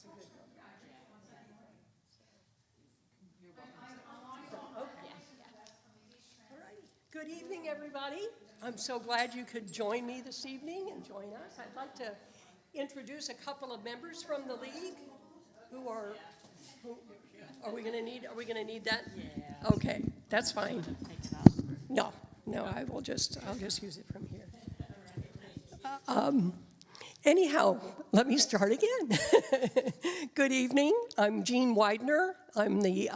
a good number. All right. Good evening, everybody. I'm so glad you could join me this evening and join us. I'd like to introduce a couple of members from the league who are we going to need that? Yeah. Okay, that's fine. No, I'll just use it from here. Anyhow, let me start again. Good evening. I'm Jean Widener. I'm the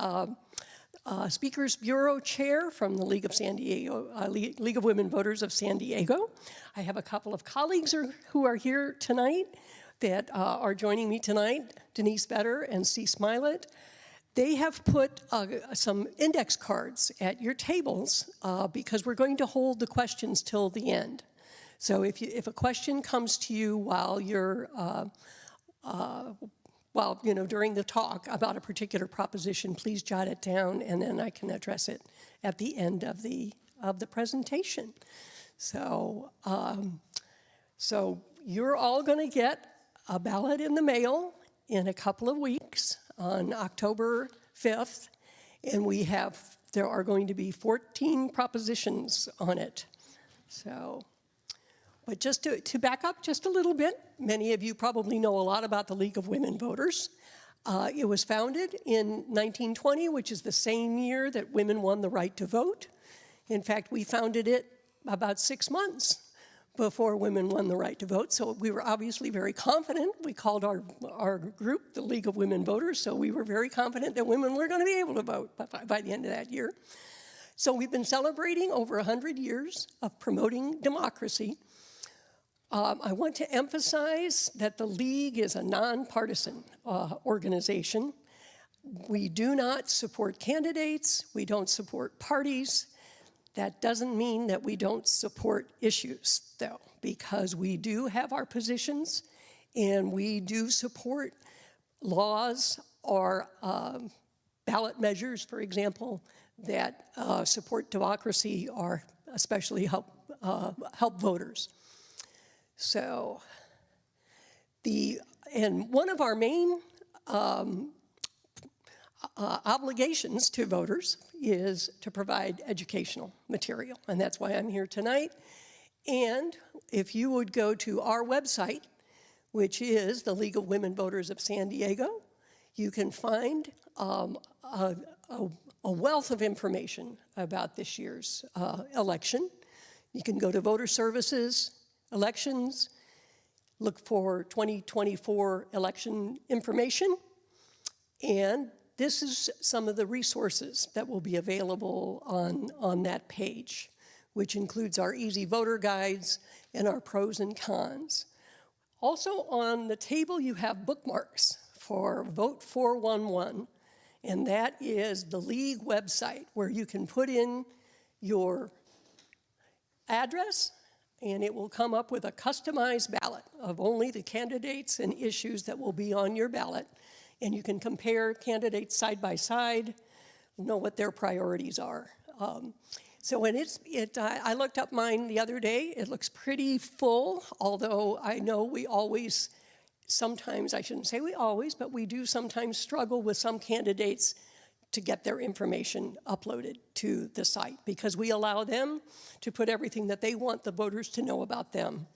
Speakers Bureau Chair from the League of San Diego, League of Women Voters of San Diego. I have a couple of colleagues who are here tonight that are joining me tonight, Denise Vetter and C. Smilet. They have put some index cards at your tables because we're going to hold the questions till the end. So if a question comes to you while you're during the talk about a particular proposition, please jot it down, and then I can address it at the end of the presentation. So you're all going to get a ballot in the mail in a couple of weeks on October 5th, and there are going to be 14 propositions on it. So. But just to back up just a little bit, many of you probably know a lot about the League of Women Voters. It was founded in 1920, which is the same year that women won the right to vote. In fact, we founded it about 6 months before women won the right to vote, so we were obviously very confident. We called our group the League of Women Voters, so we were very confident that women were going to be able to vote by the end of that year. So we've been celebrating over 100 years of promoting democracy. I want to emphasize that the League is a non-partisan organization. We do not support candidates. We don't support parties. That doesn't mean that we don't support issues, though, because we do have our positions, and we do support laws or ballot measures, for example, that support democracy or especially help voters. So, and one of our main obligations to voters is to provide educational material, and that's why I'm here tonight. And if you would go to our website, which is the League of Women Voters of San Diego, you can find a wealth of information about this year's election. You can go to Voter Services, Elections, look for 2024 election information, and this is some of the resources that will be available on that page, which includes our easy voter guides and our pros and cons. Also on the table you have bookmarks for Vote 411, and that is the League website where you can put in your address, and it will come up with a customized ballot of only the candidates and issues that will be on your ballot. And you can compare candidates side by side, know what their priorities are. I looked up mine the other day. It looks pretty full, although I know we always, sometimes, I shouldn't say we always, but we do sometimes struggle with some candidates to get their information uploaded to the site because we allow them to put everything that they want the voters to know about them.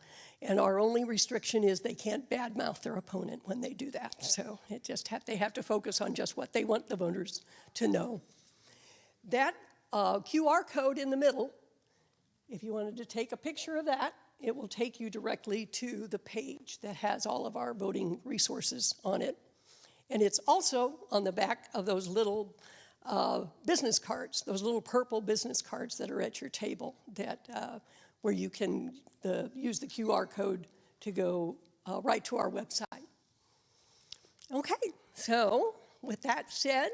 And our only restriction is they can't badmouth their opponent when they do that. So they have to focus on just what they want the voters to know. That QR code in the middle, if you wanted to take a picture of that, it will take you directly to the page that has all of our voting resources on it. And it's also on the back of those little business cards, those little purple business cards that are at your table where you can use the QR code to go right to our website. Okay, so with that said,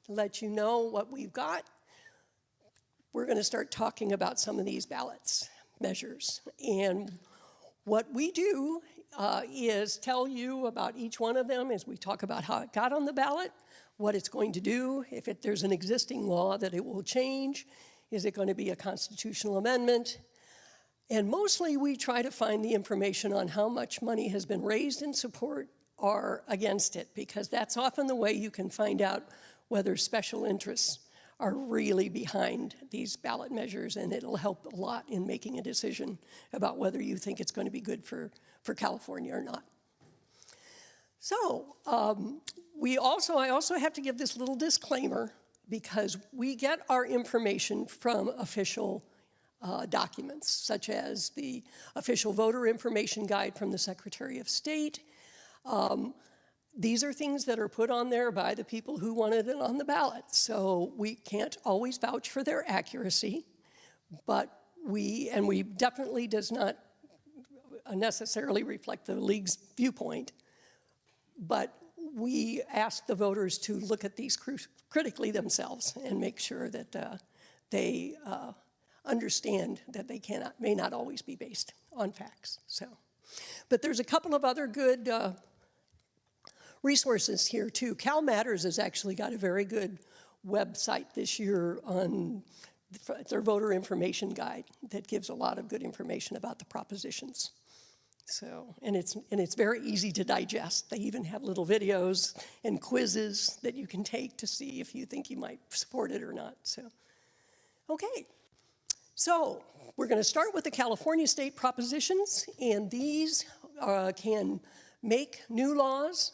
to let you know what we've got, we're going to start talking about some of these ballots measures. And what we do is tell you about each one of them as we talk about how it got on the ballot, what it's going to do, if there's an existing law that it will change, is it going to be a constitutional amendment? And mostly we try to find the information on how much money has been raised in support are against it, because that's often the way you can find out whether special interests are really behind these ballot measures, and it'll help a lot in making a decision about whether you think it's going to be good for California or not. So I also have to give this little disclaimer, because we get our information from official documents, such as the official voter information guide from the Secretary of State. These are things that are put on there by the people who wanted it on the ballot, so we can't always vouch for their accuracy, but we definitely does not necessarily reflect the league's viewpoint, but we ask the voters to look at these critically themselves and make sure that they understand that they may not always be based on facts. So, but there's a couple of other good resources here too. Cal Matters has actually got a very good website this year on their voter information guide that gives a lot of good information about the propositions. So, and it's very easy to digest. They even have little videos and quizzes that you can take to see if you think you might support it or not. So, okay. So we're going to start with the California state propositions, and these can make new laws,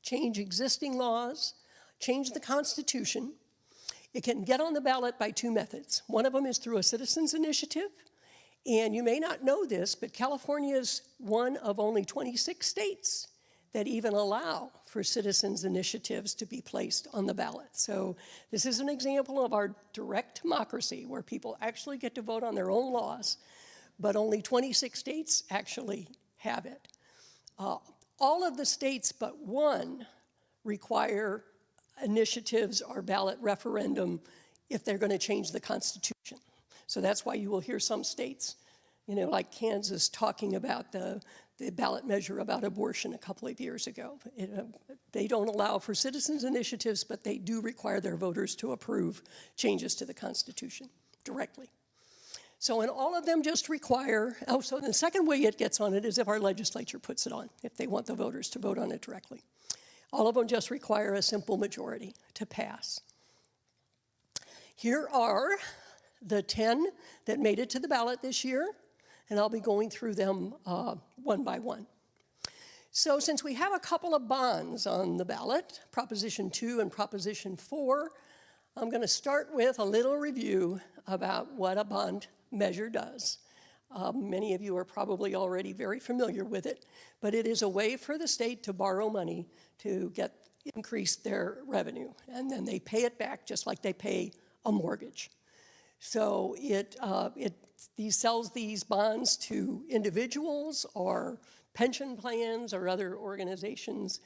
change existing laws, change the Constitution. It can get on the ballot by two methods. One of them is through a citizens' initiative, and you may not know this, but California is one of only 26 states that even allow for citizens' initiatives to be placed on the ballot. So this is an example of our direct democracy, where people actually get to vote on their own laws, but only 26 states actually have it. All of the states but one require initiatives or ballot referendum if they're going to change the Constitution. So that's why you will hear some states, like Kansas, talking about the ballot measure about abortion a couple of years ago. They don't allow for citizens' initiatives, but they do require their voters to approve changes to the Constitution directly. So, and all of them just require, so the second way it gets on it is if our legislature puts it on, if they want the voters to vote on it directly. All of them just require a simple majority to pass. Here are the 10 that made it to the ballot this year, and I'll be going through them one by one. So since we have a couple of bonds on the ballot, Proposition 2 and Proposition 4, I'm going to start with a little review about what a bond measure does. Many of you are probably already very familiar with it, but it is a way for the state to borrow money to increase their revenue, and then they pay it back just like they pay a mortgage. So it sells these bonds to individuals or pension plans or other organizations,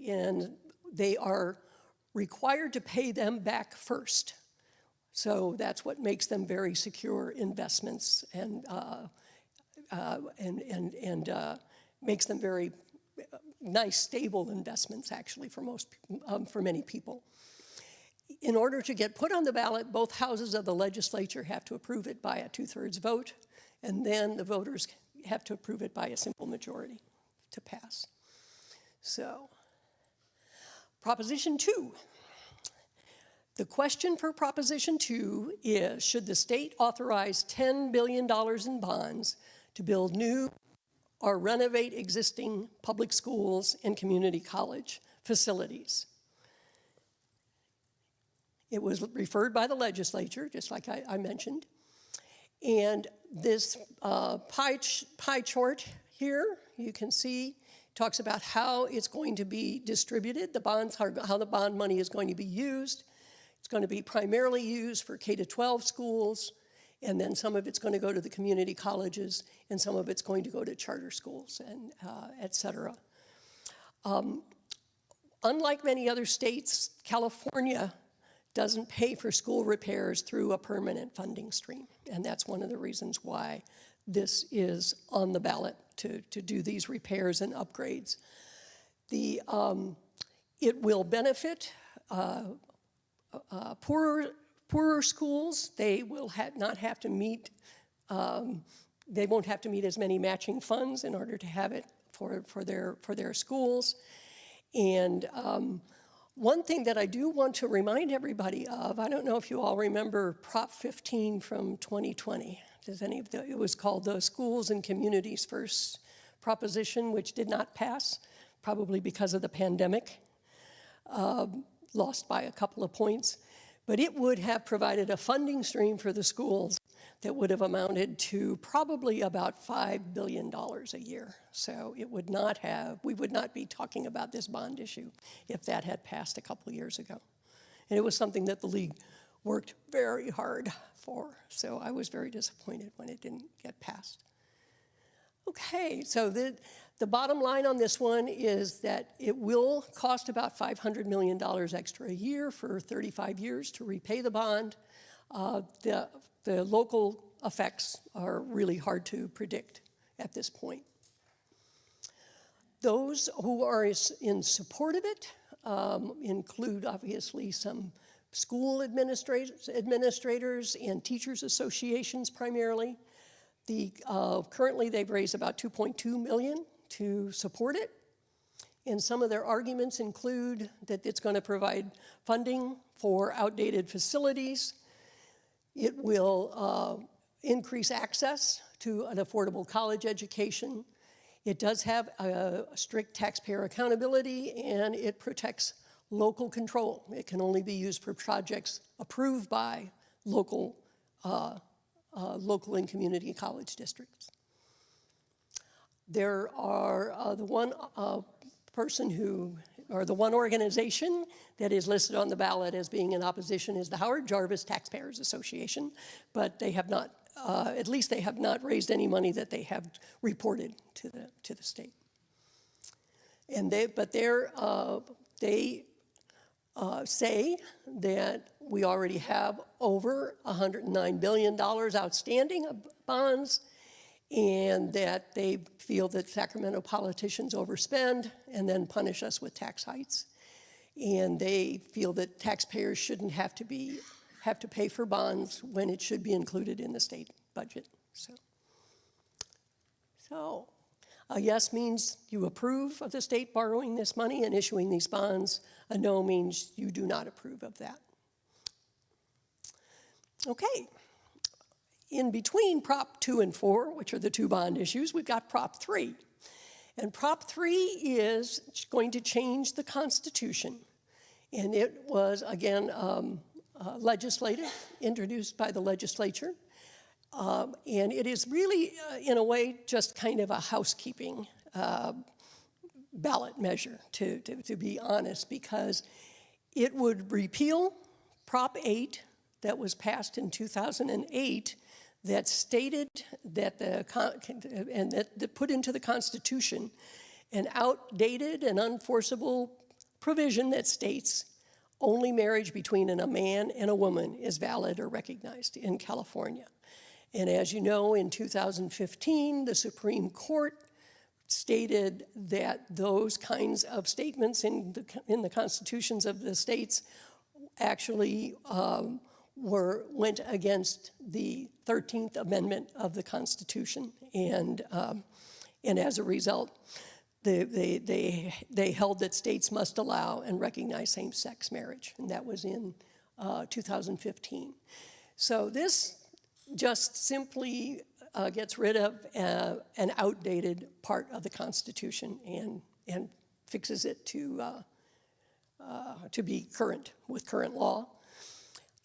and they are required to pay them back first. So that's what makes them very secure investments and makes them very nice, stable investments, actually, for many people. In order to get put on the ballot, both houses of the legislature have to approve it by a 2/3 vote, and then the voters have to approve it by a simple majority to pass. So, Proposition 2. The question for Proposition 2 is, should the state authorize $10 billion in bonds to build new or renovate existing public schools and community college facilities? It was referred by the legislature, just like I mentioned. And this pie chart here, you can see, talks about how it's going to be distributed, how the bond money is going to be used. It's going to be primarily used for K-12 schools, and then some of it's going to go to the community colleges, and some of it's going to go to charter schools, and et cetera. Unlike many other states, California doesn't pay for school repairs through a permanent funding stream, and that's one of the reasons why this is on the ballot, to do these repairs and upgrades. It will benefit poorer schools. They will not have to meet, they won't have to meet as many matching funds in order to have it for their schools. And one thing that I do want to remind everybody of, I don't know if you all remember Prop 15 from 2020. It was called the Schools and Communities First proposition, which did not pass, probably because of the pandemic, lost by a couple of points. But it would have provided a funding stream for the schools that would have amounted to probably about $5 billion a year. So it would not have, we would not be talking about this bond issue if that had passed a couple of years ago. And it was something that the League worked very hard for. So I was very disappointed when it didn't get passed. Okay, so the bottom line on this one is that it will cost about $500 million extra a year for 35 years to repay the bond. The local effects are really hard to predict at this point. Those who are in support of it include, obviously, some school administrators and teachers associations primarily. Currently, they've raised about $2.2 million to support it. And some of their arguments include that it's going to provide funding for outdated facilities. It will increase access to an affordable college education. It does have a strict taxpayer accountability, and it protects local control. It can only be used for projects approved by local and community college districts. There are the one the one organization that is listed on the ballot as being in opposition is the Howard Jarvis Taxpayers Association, but they have not, at least they have not raised any money that they have reported to the state. And they say that we already have over $109 billion outstanding of bonds, and that they feel that Sacramento politicians overspend and then punish us with tax hikes. And they feel that taxpayers shouldn't have to pay for bonds when it should be included in the state budget. So a yes means you approve of the state borrowing this money and issuing these bonds. A no means you do not approve of that. Okay. In between Prop 2 and 4, which are the two bond issues, we've got Prop 3. And Prop 3 is going to change the Constitution. And it was, again, legislative, introduced by the legislature. And it is really, in a way, just kind of a housekeeping ballot measure, to be honest, because it would repeal Prop 8 that was passed in 2008 that stated that that put into the Constitution an outdated and unenforceable provision that states only marriage between a man and a woman is valid or recognized in California. And as you know, in 2015, the Supreme Court stated that those kinds of statements in the constitutions of the states actually went against the 13th Amendment of the Constitution, and as a result, they held that states must allow and recognize same-sex marriage, and that was in 2015. So this just simply gets rid of an outdated part of the Constitution and fixes it to be current with current law.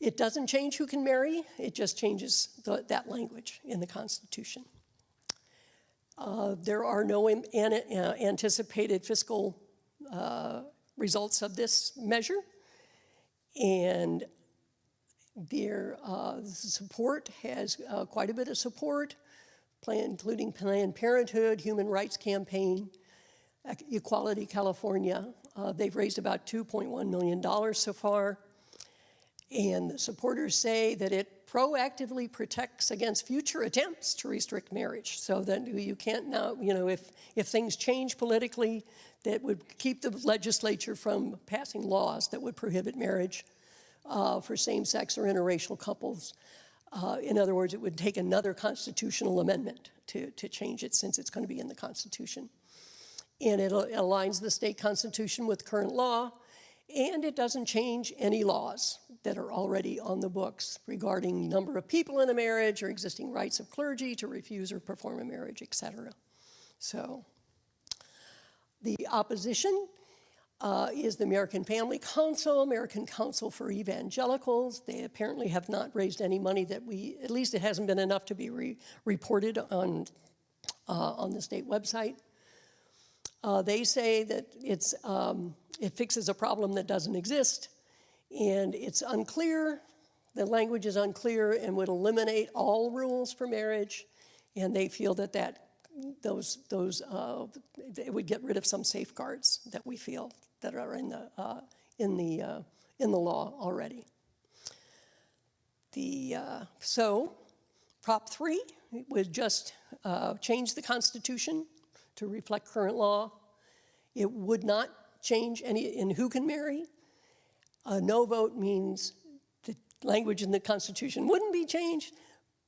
It doesn't change who can marry, it just changes that language in the Constitution. There are no anticipated fiscal results of this measure, and their support has quite a bit of support, including Planned Parenthood, Human Rights Campaign, Equality California. They've raised about $2.1 million so far. And the supporters say that it proactively protects against future attempts to restrict marriage, so that you can't now, if things change politically, that would keep the legislature from passing laws that would prohibit marriage for same-sex or interracial couples. In other words, it would take another constitutional amendment to change it, since it's going to be in the Constitution. and it aligns the state constitution with current law, and it doesn't change any laws that are already on the books regarding number of people in a marriage or existing rights of clergy to refuse or perform a marriage, etc. So the opposition is the American Family Council, American Council for Evangelicals. They apparently have not raised any money that at least it hasn't been enough to be reported on the state website. They say that it fixes a problem that doesn't exist, and it's unclear, the language is unclear and would eliminate all rules for marriage, and they feel that it would get rid of some safeguards that we feel that are in the law already. So Prop 3 would just change the Constitution to reflect current law. It would not change any in who can marry. A no vote means the language in the Constitution wouldn't be changed,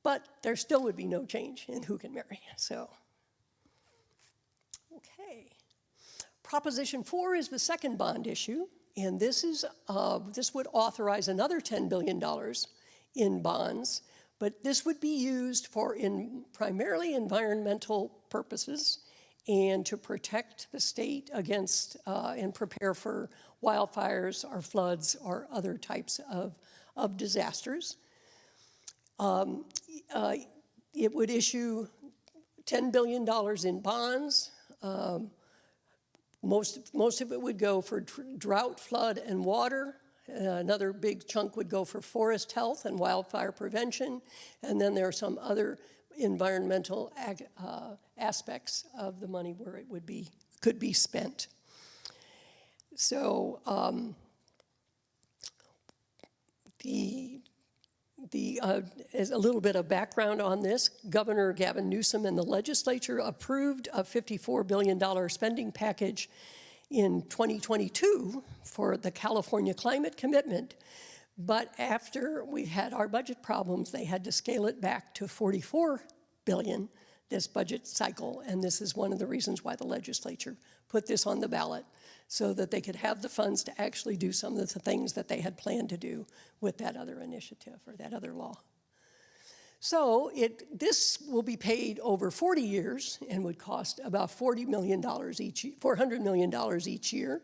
but there still would be no change in who can marry. So, okay. Proposition 4 is the second bond issue, and this would authorize another $10 billion in bonds, but this would be used for primarily environmental purposes and to protect the state against and prepare for wildfires or floods or other types of disasters. It would issue $10 billion in bonds. Most of it would go for drought, flood, and water. Another big chunk would go for forest health and wildfire prevention. And then there are some other environmental aspects of the money where it could be spent. So as a little bit of background on this, Governor Gavin Newsom and the legislature approved a $54 billion spending package in 2022 for the California climate commitment. But after we had our budget problems, they had to scale it back to $44 billion this budget cycle. And this is one of the reasons why the legislature put this on the ballot, so that they could have the funds to actually do some of the things that they had planned to do with that other initiative or that other law. So this will be paid over 40 years and would cost about $400 million each year.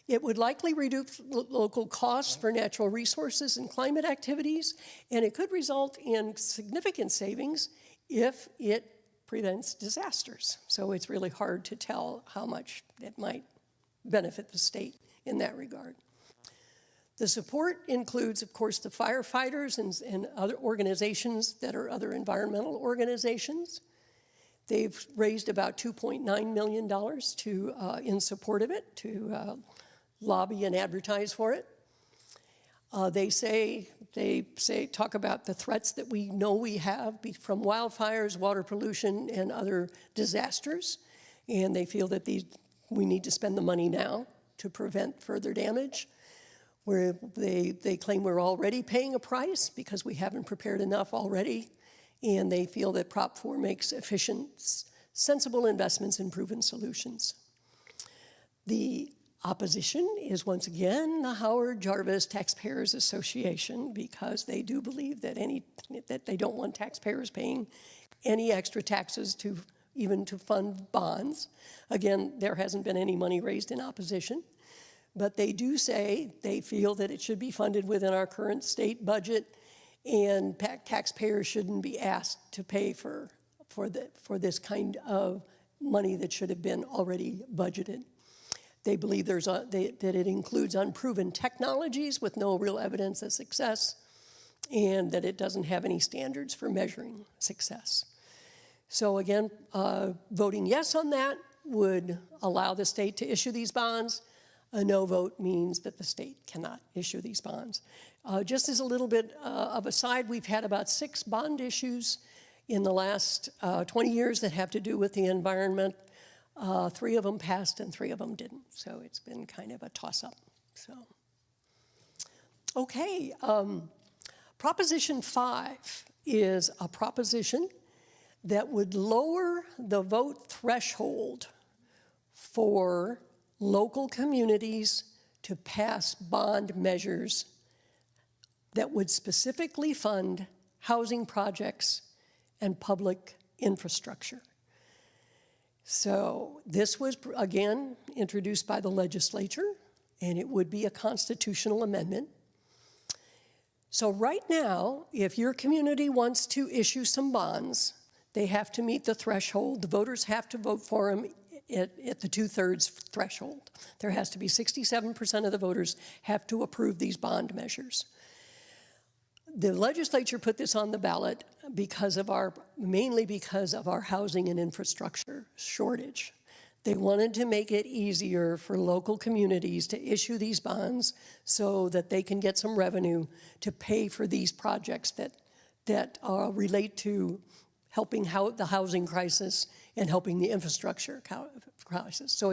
It would likely reduce local costs for natural resources and climate activities, and it could result in significant savings if it prevents disasters. So it's really hard to tell how much it might benefit the state in that regard. The support includes, of course, the firefighters and other organizations that are other environmental organizations. They've raised about $2.9 million in support of it, to lobby and advertise for it. They talk about the threats that we know we have from wildfires, water pollution, and other disasters, and they feel that we need to spend the money now to prevent further damage. Where they claim we're already paying a price because we haven't prepared enough already, and they feel that Prop 4 makes efficient, sensible investments in proven solutions. The opposition is once again the Howard Jarvis Taxpayers Association, because they do believe that they don't want taxpayers paying any extra taxes even to fund bonds. Again, there hasn't been any money raised in opposition. But they do say they feel that it should be funded within our current state budget, and taxpayers shouldn't be asked to pay for this kind of money that should have been already budgeted. They believe that it includes unproven technologies with no real evidence of success, and that it doesn't have any standards for measuring success. So again, voting yes on that would allow the state to issue these bonds. A no vote means that the state cannot issue these bonds. Just as a little bit of a side, we've had about 6 bond issues in the last 20 years that have to do with the environment. 3 of them passed and 3 of them didn't. So it's been kind of a toss-up. So, okay, Proposition 5 is a proposition that would lower the vote threshold for local communities to pass bond measures that would specifically fund housing projects and public infrastructure. So this was, again, introduced by the legislature, and it would be a constitutional amendment. So right now, if your community wants to issue some bonds, they have to meet the threshold. The voters have to vote for them at the 2/3 threshold. There has to be 67% of the voters have to approve these bond measures. The legislature put this on the ballot mainly because of our housing and infrastructure shortage. They wanted to make it easier for local communities to issue these bonds so that they can get some revenue to pay for these projects that relate to helping the housing crisis and helping the infrastructure crisis. So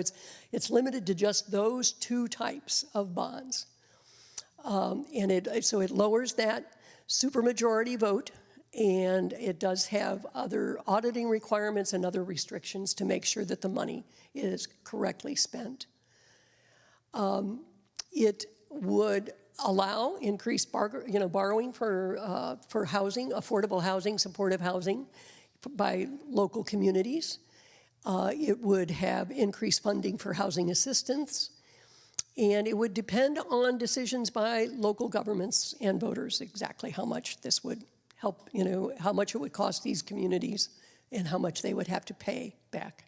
it's limited to just those two types of bonds. So it lowers that supermajority vote, and it does have other auditing requirements and other restrictions to make sure that the money is correctly spent. It would allow increased borrowing for housing, affordable housing, supportive housing by local communities. It would have increased funding for housing assistance, and it would depend on decisions by local governments and voters exactly how much this would help, how much it would cost these communities and how much they would have to pay back.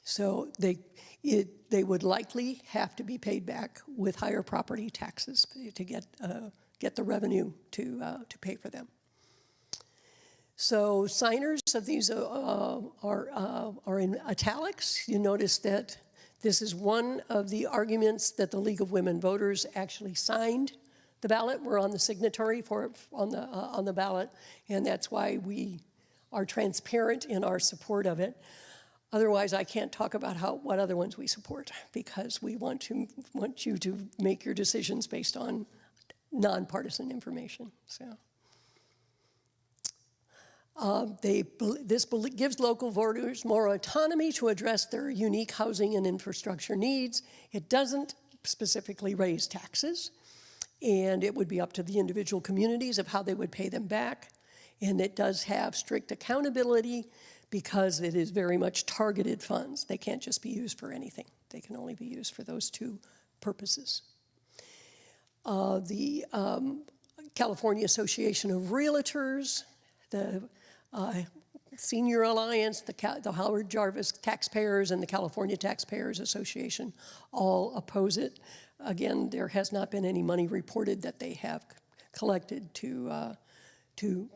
So they would likely have to be paid back with higher property taxes to get the revenue to pay for them. So signers of these are in italics. You notice that this is one of the arguments that the League of Women Voters actually signed the ballot. We're on the signatory for it on the ballot, and that's why we are transparent in our support of it. Otherwise, I can't talk about what other ones we support, because we want you to make your decisions based on nonpartisan information. So. This gives local voters more autonomy to address their unique housing and infrastructure needs. It doesn't specifically raise taxes, and it would be up to the individual communities of how they would pay them back. And it does have strict accountability because it is very much targeted funds. They can't just be used for anything. They can only be used for those two purposes. The California Association of Realtors, the Senior Alliance, the Howard Jarvis Taxpayers, and the California Taxpayers Association all oppose it. Again, there has not been any money reported that they have collected to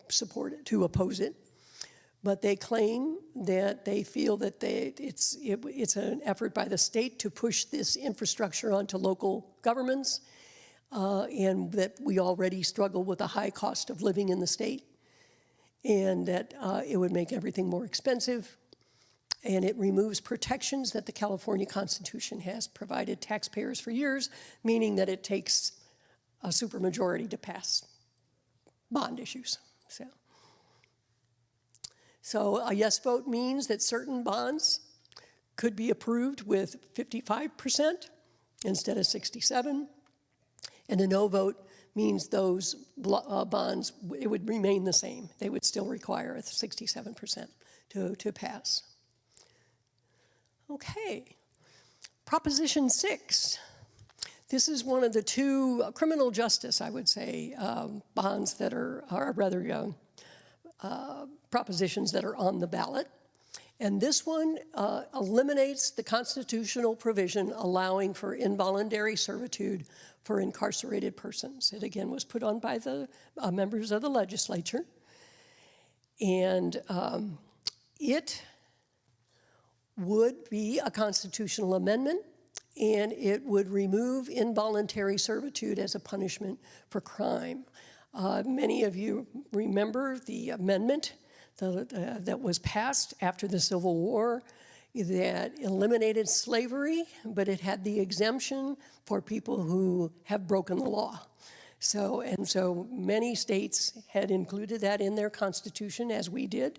support it, to oppose it. But they claim that they feel that it's an effort by the state to push this infrastructure onto local governments, and that we already struggle with a high cost of living in the state, and that it would make everything more expensive, and it removes protections that the California Constitution has provided taxpayers for years, meaning that it takes a supermajority to pass bond issues. So a yes vote means that certain bonds could be approved with 55% instead of 67%, and a no vote means those bonds, it would remain the same. They would still require a 67% to pass. Okay, Proposition 6. This is one of the two criminal justice, I would say, bonds that are rather propositions that are on the ballot. And this one eliminates the constitutional provision allowing for involuntary servitude for incarcerated persons. It again was put on by the members of the legislature. And it would be a constitutional amendment, and it would remove involuntary servitude as a punishment for crime. Many of you remember the amendment that was passed after the Civil War that eliminated slavery, but it had the exemption for people who have broken the law. So many states had included that in their constitution, as we did.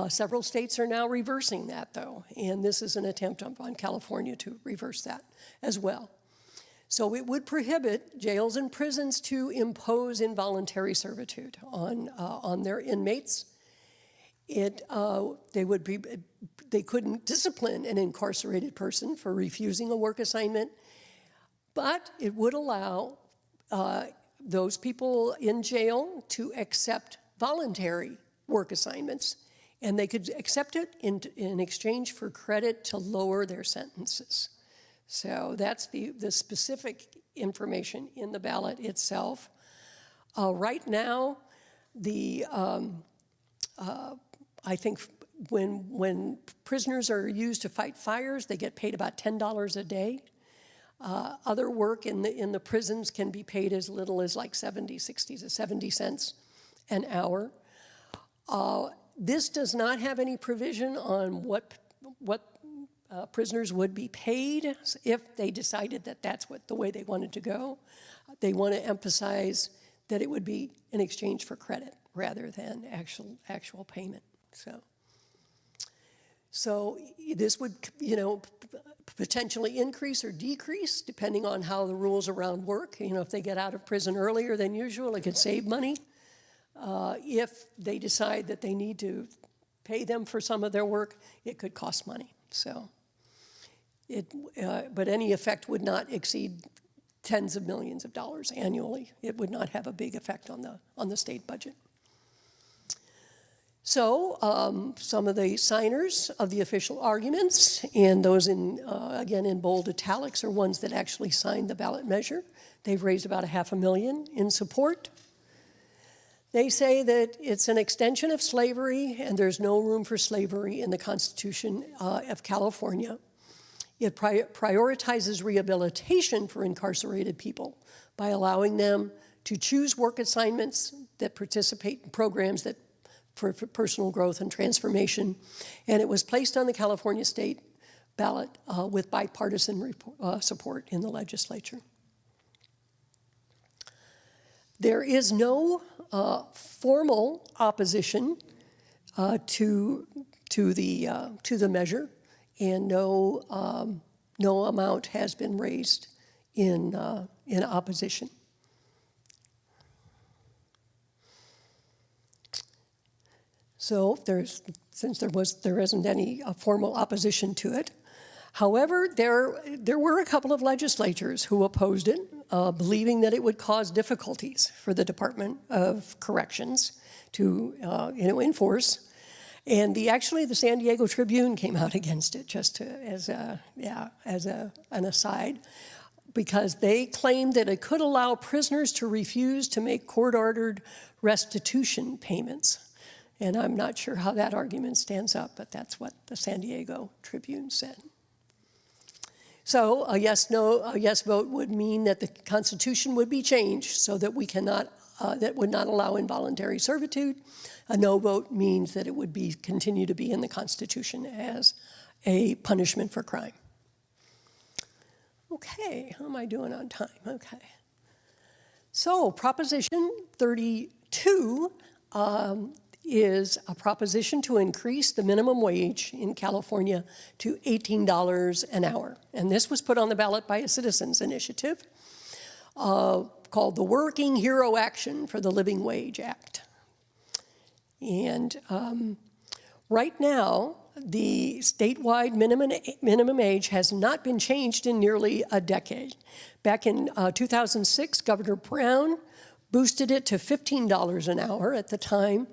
Several states are now reversing that, though, and this is an attempt on California to reverse that as well. So it would prohibit jails and prisons to impose involuntary servitude on their inmates. They couldn't discipline an incarcerated person for refusing a work assignment, but it would allow those people in jail to accept voluntary work assignments, and they could accept it in exchange for credit to lower their sentences. So that's the specific information in the ballot itself. Right now, I think when prisoners are used to fight fires, they get paid about $10 a day. Other work in the prisons can be paid as little as like 60 to 70 cents an hour. This does not have any provision on what prisoners would be paid if they decided that that's the way they wanted to go. They want to emphasize that it would be in exchange for credit rather than actual payment. So this would, potentially increase or decrease depending on how the rules around work. If they get out of prison earlier than usual, it could save money. If they decide that they need to pay them for some of their work, it could cost money. But any effect would not exceed tens of millions of dollars annually. It would not have a big effect on the state budget. So some of the signers of the official arguments, and those again in bold italics, are ones that actually signed the ballot measure. They've raised about $500,000 in support. They say that it's an extension of slavery and there's no room for slavery in the Constitution of California. It prioritizes rehabilitation for incarcerated people by allowing them to choose work assignments that participate in programs that for personal growth and transformation. And it was placed on the California state ballot with bipartisan support in the legislature. There is no formal opposition to the measure, and no amount has been raised in opposition. So since there isn't any formal opposition to it. However, there were a couple of legislators who opposed it, believing that it would cause difficulties for the Department of Corrections to enforce. And actually the San Diego Tribune came out against it, just as an aside, because they claimed that it could allow prisoners to refuse to make court-ordered restitution payments. And I'm not sure how that argument stands up, but that's what the San Diego Tribune said. So a yes vote would mean that the Constitution would be changed so that that would not allow involuntary servitude. A no vote means that it would continue to be in the Constitution as a punishment for crime. Okay, how am I doing on time? Okay. So Proposition 32 is a proposition to increase the minimum wage in California to $18 an hour. And this was put on the ballot by a citizens initiative called the Working Hero Action for the Living Wage Act. And right now, the statewide minimum age has not been changed in nearly a decade. Back in 2006, Governor Brown boosted it to $15 an hour at the time,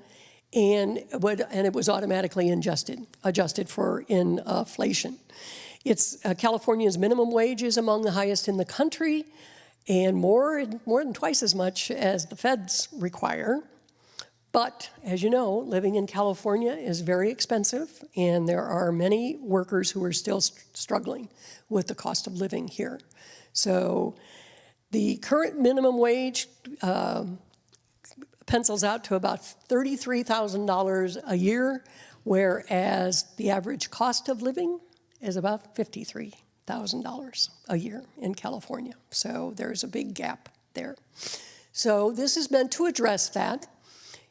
and it was automatically adjusted for inflation. California's minimum wage is among the highest in the country, and more than twice as much as the feds require. But as you know, living in California is very expensive, and there are many workers who are still struggling with the cost of living here. So the current minimum wage pencils out to about $33,000 a year, whereas the average cost of living is about $53,000 a year in California. So there's a big gap there. So this is meant to address that.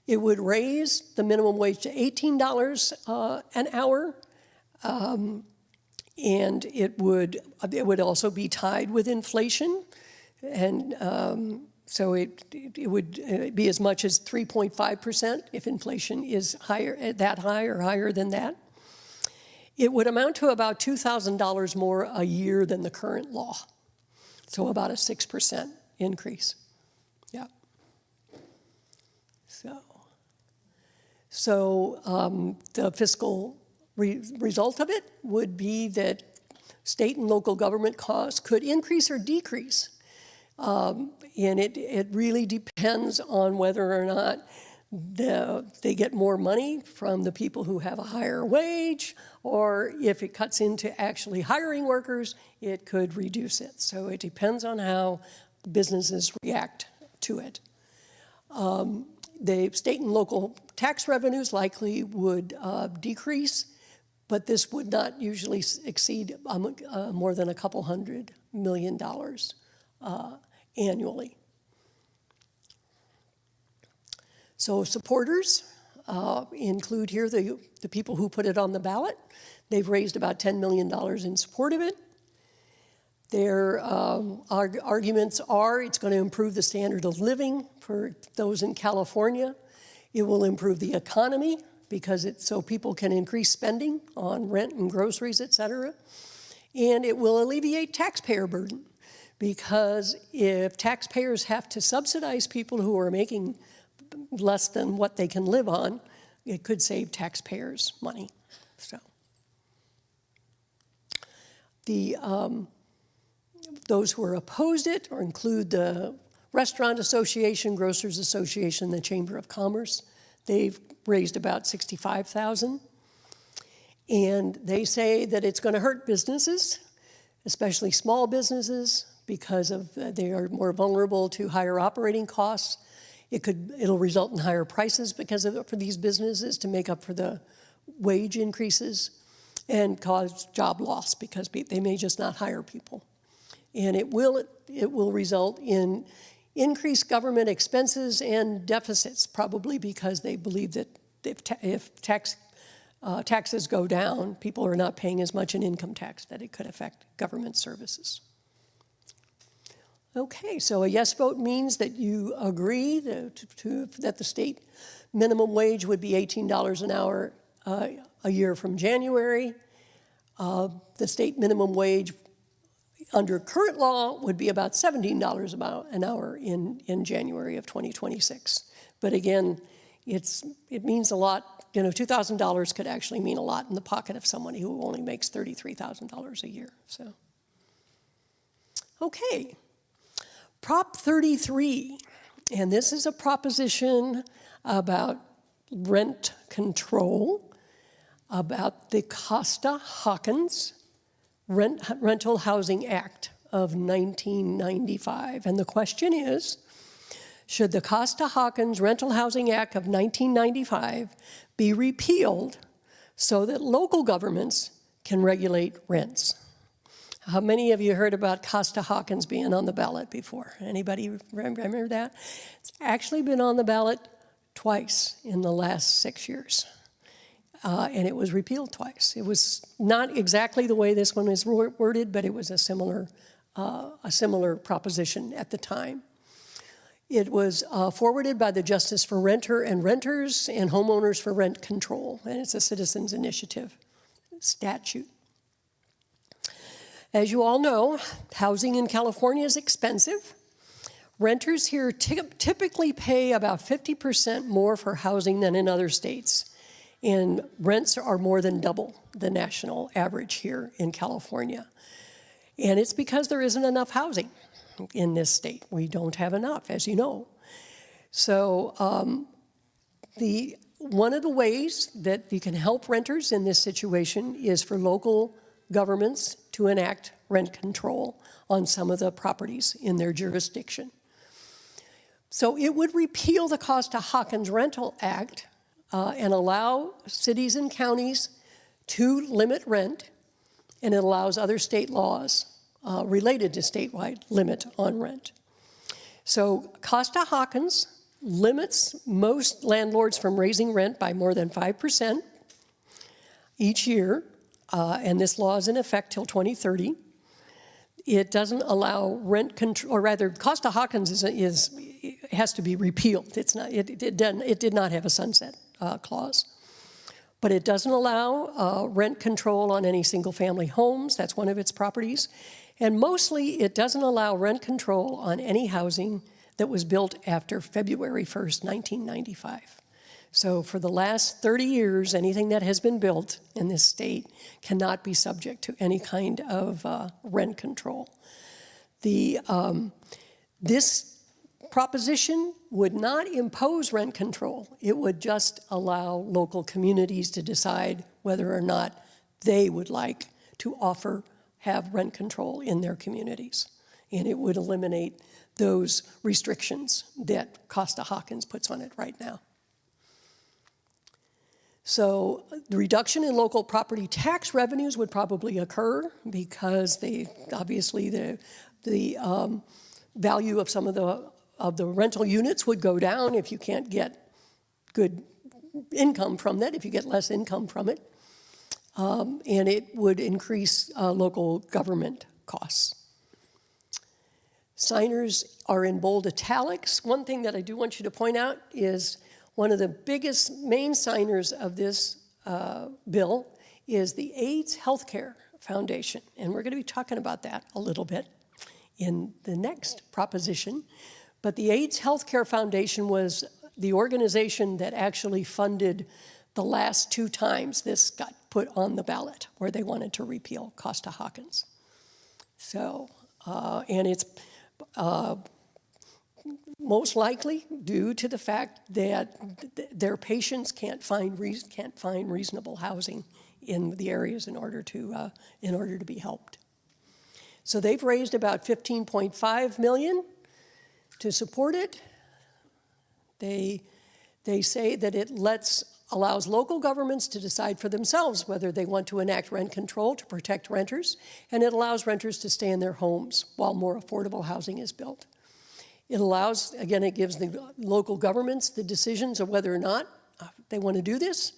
It would raise the minimum wage to $18 an hour, and it would also be tied with inflation, and so it would be as much as 3.5% if inflation is higher, that high or higher than that. It would amount to about $2,000 more a year than the current law, so about a 6% increase. Yeah. So the fiscal result of it would be that state and local government costs could increase or decrease. And it really depends on whether or not they get more money from the people who have a higher wage, or if it cuts into actually hiring workers, it could reduce it. So it depends on how businesses react to it. The state and local tax revenues likely would decrease, but this would not usually exceed more than a couple $100 million annually. So supporters include here the people who put it on the ballot. They've raised about $10 million in support of it. Their arguments are it's going to improve the standard of living for those in California. It will improve the economy because so people can increase spending on rent and groceries, et cetera. And it will alleviate taxpayer burden because if taxpayers have to subsidize people who are making less than what they can live on, it could save taxpayers money. So those who are opposed it or include the Restaurant Association, Grocers Association, the Chamber of Commerce. They've raised about $65,000. And they say that it's going to hurt businesses, especially small businesses, because they are more vulnerable to higher operating costs. It'll result in higher prices for these businesses to make up for the wage increases, and cause job loss because they may just not hire people. And it will result in increased government expenses and deficits, probably because they believe that if taxes go down, people are not paying as much in income tax, that it could affect government services. Okay, so a yes vote means that you agree that the state minimum wage would be $18 an hour a year from January. The state minimum wage under current law would be about $17 an hour in January of 2026. But again, it means a lot. You know, $2,000 could actually mean a lot in the pocket of somebody who only makes $33,000 a year. So, okay. Prop 33, and this is a proposition about rent control, about the Costa-Hawkins Rental Housing Act of 1995. And the question is, should the Costa-Hawkins Rental Housing Act of 1995 be repealed so that local governments can regulate rents? How many of you heard about Costa-Hawkins being on the ballot before? Anybody remember that? It's actually been on the ballot twice in the last 6 years. And it was repealed twice. It was not exactly the way this one is worded, but it was a similar proposition at the time. It was forwarded by the Justice for Renter and Renters and Homeowners for Rent Control, and it's a citizens' initiative statute. As you all know, housing in California is expensive. Renters here typically pay about 50% more for housing than in other states. And rents are more than double the national average here in California. And it's because there isn't enough housing in this state. We don't have enough, as you know. So one of the ways that you can help renters in this situation is for local governments to enact rent control on some of the properties in their jurisdiction. So it would repeal the Costa-Hawkins Rental Act and allow cities and counties to limit rent, and it allows other state laws related to statewide limit on rent. So Costa-Hawkins limits most landlords from raising rent by more than 5% each year, and this law is in effect till 2030. It doesn't allow rent control, or rather, Costa-Hawkins has to be repealed. It's not. It did not have a sunset clause, but it doesn't allow rent control on any single-family homes. That's one of its properties, and mostly it doesn't allow rent control on any housing that was built after February 1st, 1995. So for the last 30 years, anything that has been built in this state cannot be subject to any kind of rent control. This proposition would not impose rent control. It would just allow local communities to decide whether or not they would like to have rent control in their communities. And it would eliminate those restrictions that Costa-Hawkins puts on it right now. So the reduction in local property tax revenues would probably occur because obviously the value of some of the rental units would go down if you can't get good income from that, if you get less income from it, and it would increase local government costs. Signers are in bold italics. One thing that I do want you to point out is one of the biggest main signers of this bill is the AIDS Healthcare Foundation. And we're going to be talking about that a little bit in the next proposition. But the AIDS Healthcare Foundation was the organization that actually funded the last 2 times this got put on the ballot, where they wanted to repeal Costa-Hawkins. So, and it's most likely due to the fact that their patients can't find reasonable housing in the areas in order to be helped. So they've raised about $15.5 million to support it. They say that it allows local governments to decide for themselves whether they want to enact rent control to protect renters, and it allows renters to stay in their homes while more affordable housing is built. It allows, again, it gives the local governments the decisions of whether or not they want to do this.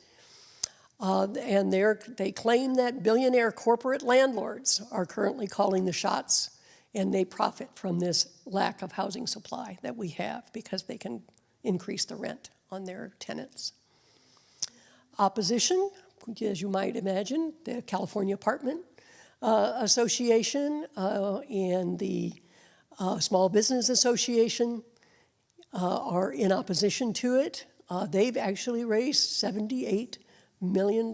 And they claim that billionaire corporate landlords are currently calling the shots, and they profit from this lack of housing supply that we have because they can increase the rent on their tenants. Opposition, as you might imagine, the California Apartment Association and the Small Business Association are in opposition to it. They've actually raised $78 million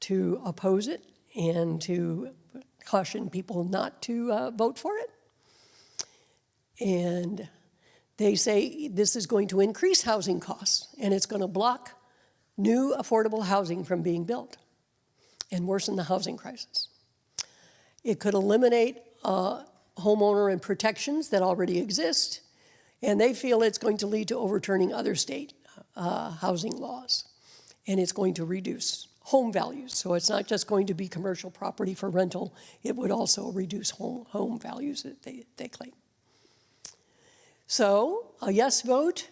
to oppose it and to caution people not to vote for it. And they say this is going to increase housing costs, and it's going to block new affordable housing from being built and worsen the housing crisis. It could eliminate homeowner and protections that already exist, and they feel it's going to lead to overturning other state housing laws, and it's going to reduce home values. So it's not just going to be commercial property for rental, it would also reduce home values that they claim. So a yes vote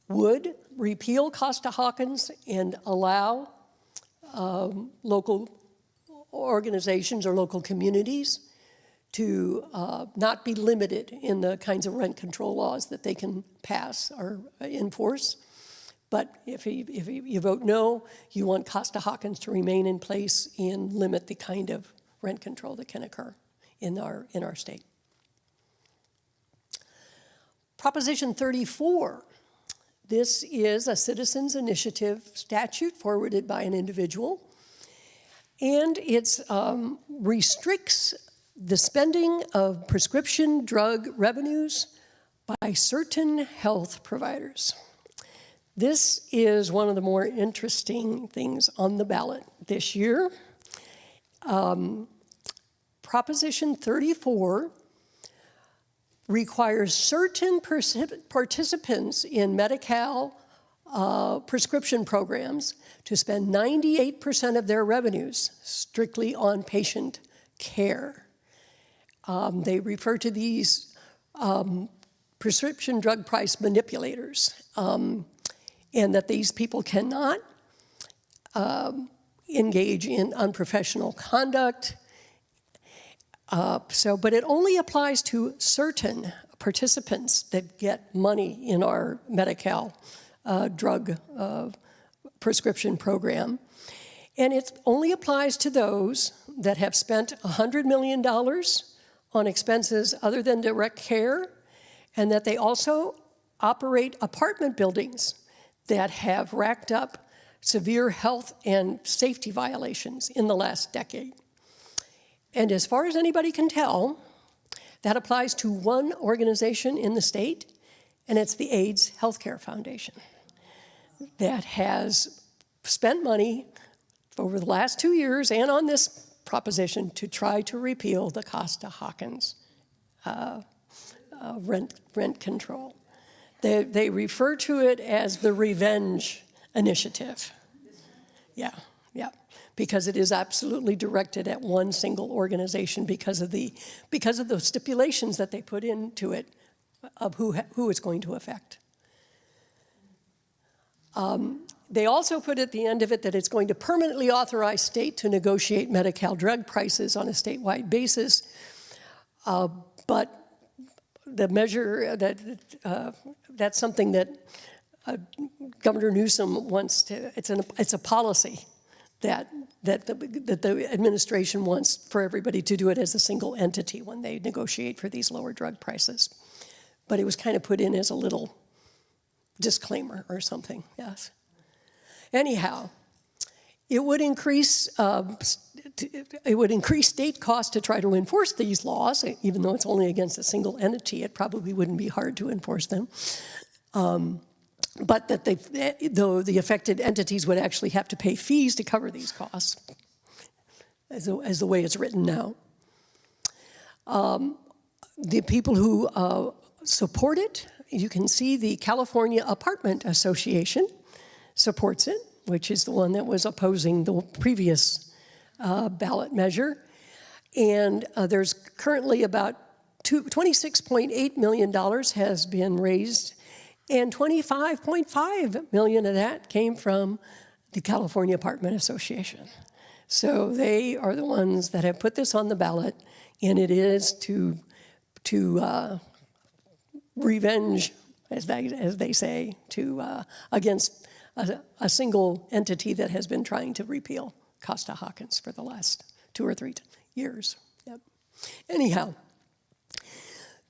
would repeal Costa-Hawkins and allow local organizations or local communities to not be limited in the kinds of rent control laws that they can pass or enforce. But if you vote no, you want Costa-Hawkins to remain in place and limit the kind of rent control that can occur in our state. Proposition 34. This is a citizens' initiative statute forwarded by an individual, and it restricts the spending of prescription drug revenues by certain health providers. This is one of the more interesting things on the ballot this year. Proposition 34 requires certain participants in Medi-Cal prescription programs to spend 98% of their revenues strictly on patient care. They refer to these prescription drug price manipulators, and that these people cannot engage in unprofessional conduct. But it only applies to certain participants that get money in our Medi-Cal drug prescription program. And it only applies to those that have spent $100 million on expenses other than direct care, and that they also operate apartment buildings that have racked up severe health and safety violations in the last decade. And as far as anybody can tell, that applies to one organization in the state, and it's the AIDS Healthcare Foundation that has spent money over the last 2 years and on this proposition to try to repeal the Costa-Hawkins rent control. They refer to it as the revenge initiative. Yeah, because it is absolutely directed at one single organization because of the stipulations that they put into it of who it's going to affect. They also put at the end of it that it's going to permanently authorize state to negotiate Medi-Cal drug prices on a statewide basis, but the measure that's something that Governor Newsom wants to. It's a policy that the administration wants for everybody to do it as a single entity when they negotiate for these lower drug prices. But it was kind of put in as a little disclaimer or something. Yes. Anyhow, it would increase state costs to try to enforce these laws, even though it's only against a single entity. It probably wouldn't be hard to enforce them. But that though the affected entities would actually have to pay fees to cover these costs, as the way it's written now. The people who support it, you can see the California Apartment Association supports it, which is the one that was opposing the previous ballot measure. And there's currently about $26.8 million has been raised, and $25.5 million of that came from the California Apartment Association. So they are the ones that have put this on the ballot, and it is to revenge, as they say, against a single entity that has been trying to repeal Costa-Hawkins for the last 2 or 3 years. Yep. Anyhow,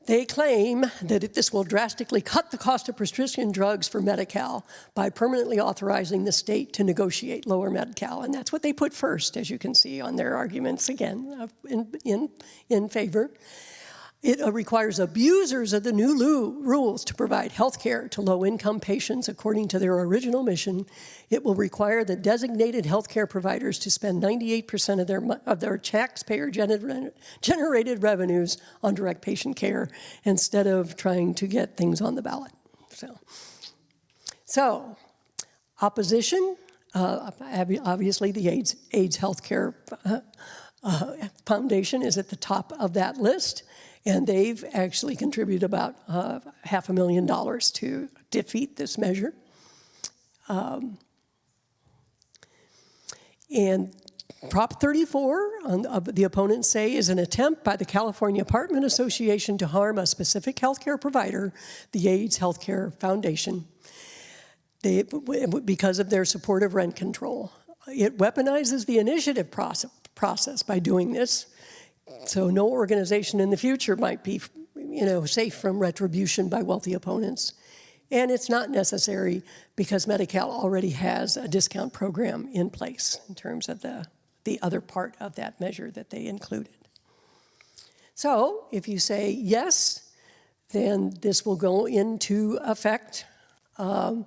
they claim that this will drastically cut the cost of prescription drugs for Medi-Cal by permanently authorizing the state to negotiate lower Medi-Cal. And that's what they put first, as you can see on their arguments, again, in favor. It requires abusers of the new rules to provide health care to low-income patients according to their original mission. It will require the designated health care providers to spend 98% of their taxpayer-generated revenues on direct patient care instead of trying to get things on the ballot. So opposition, obviously the AIDS Healthcare Foundation is at the top of that list. And they've actually contributed about $500,000 to defeat this measure. And Prop 34, the opponents say, is an attempt by the California Apartment Association to harm a specific healthcare provider, the AIDS Healthcare Foundation, because of their support of rent control. It weaponizes the initiative process by doing this. So no organization in the future might be, safe from retribution by wealthy opponents. And it's not necessary because Medi-Cal already has a discount program in place in terms of the other part of that measure that they included. So if you say yes, then this will go into effect and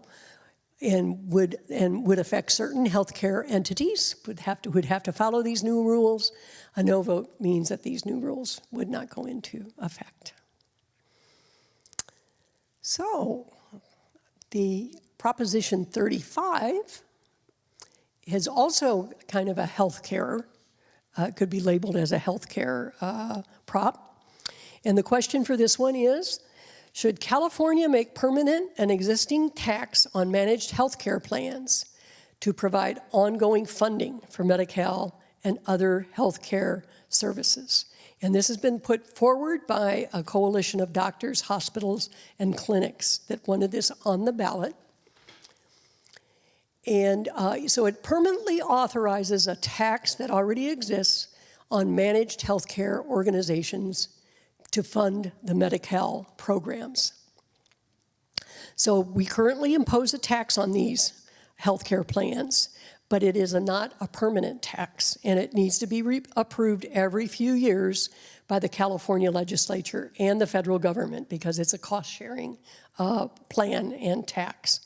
would affect certain healthcare entities, would have to follow these new rules. A no vote means that these new rules would not go into effect. So the Proposition 35 is also kind of a healthcare, could be labeled as a healthcare prop. And the question for this one is, Should California make permanent an existing tax on managed healthcare plans to provide ongoing funding for Medi-Cal and other healthcare services? And this has been put forward by a coalition of doctors, hospitals, and clinics that wanted this on the ballot. And so it permanently authorizes a tax that already exists on managed healthcare organizations to fund the Medi-Cal programs. So we currently impose a tax on these healthcare plans, but it is not a permanent tax, and it needs to be approved every few years by the California legislature and the federal government because it's a cost-sharing plan and tax.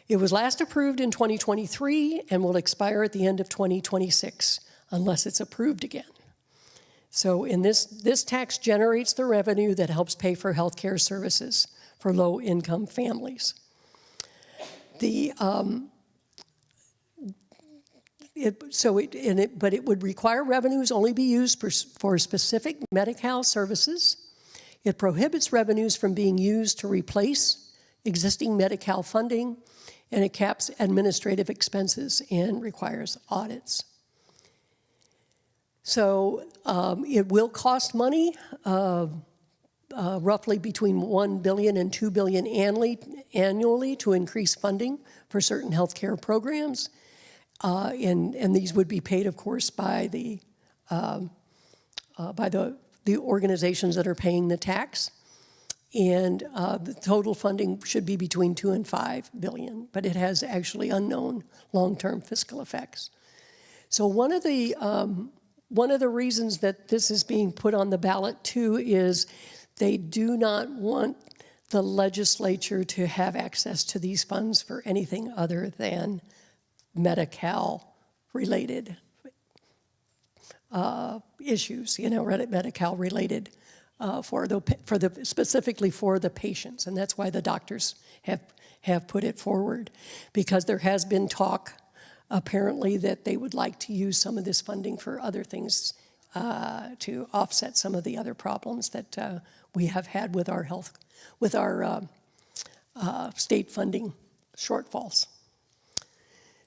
It was last approved in 2023 and will expire at the end of 2026 unless it's approved again. So in this tax generates the revenue that helps pay for healthcare services for low-income families. But it would require revenues only be used for specific Medi-Cal services. It prohibits revenues from being used to replace existing Medi-Cal funding, and it caps administrative expenses and requires audits. So it will cost money, roughly between $1 billion and $2 billion annually to increase funding for certain healthcare programs. And these would be paid, of course, by the organizations that are paying the tax. And the total funding should be between $2 and $5 billion, but it has actually unknown long-term fiscal effects. So one of the reasons that this is being put on the ballot too is they do not want the legislature to have access to these funds for anything other than Medi-Cal related issues, Medi-Cal related specifically for the patients, and that's why the doctors have put it forward, because there has been talk apparently that they would like to use some of this funding for other things to offset some of the other problems that we have had with our state funding shortfalls.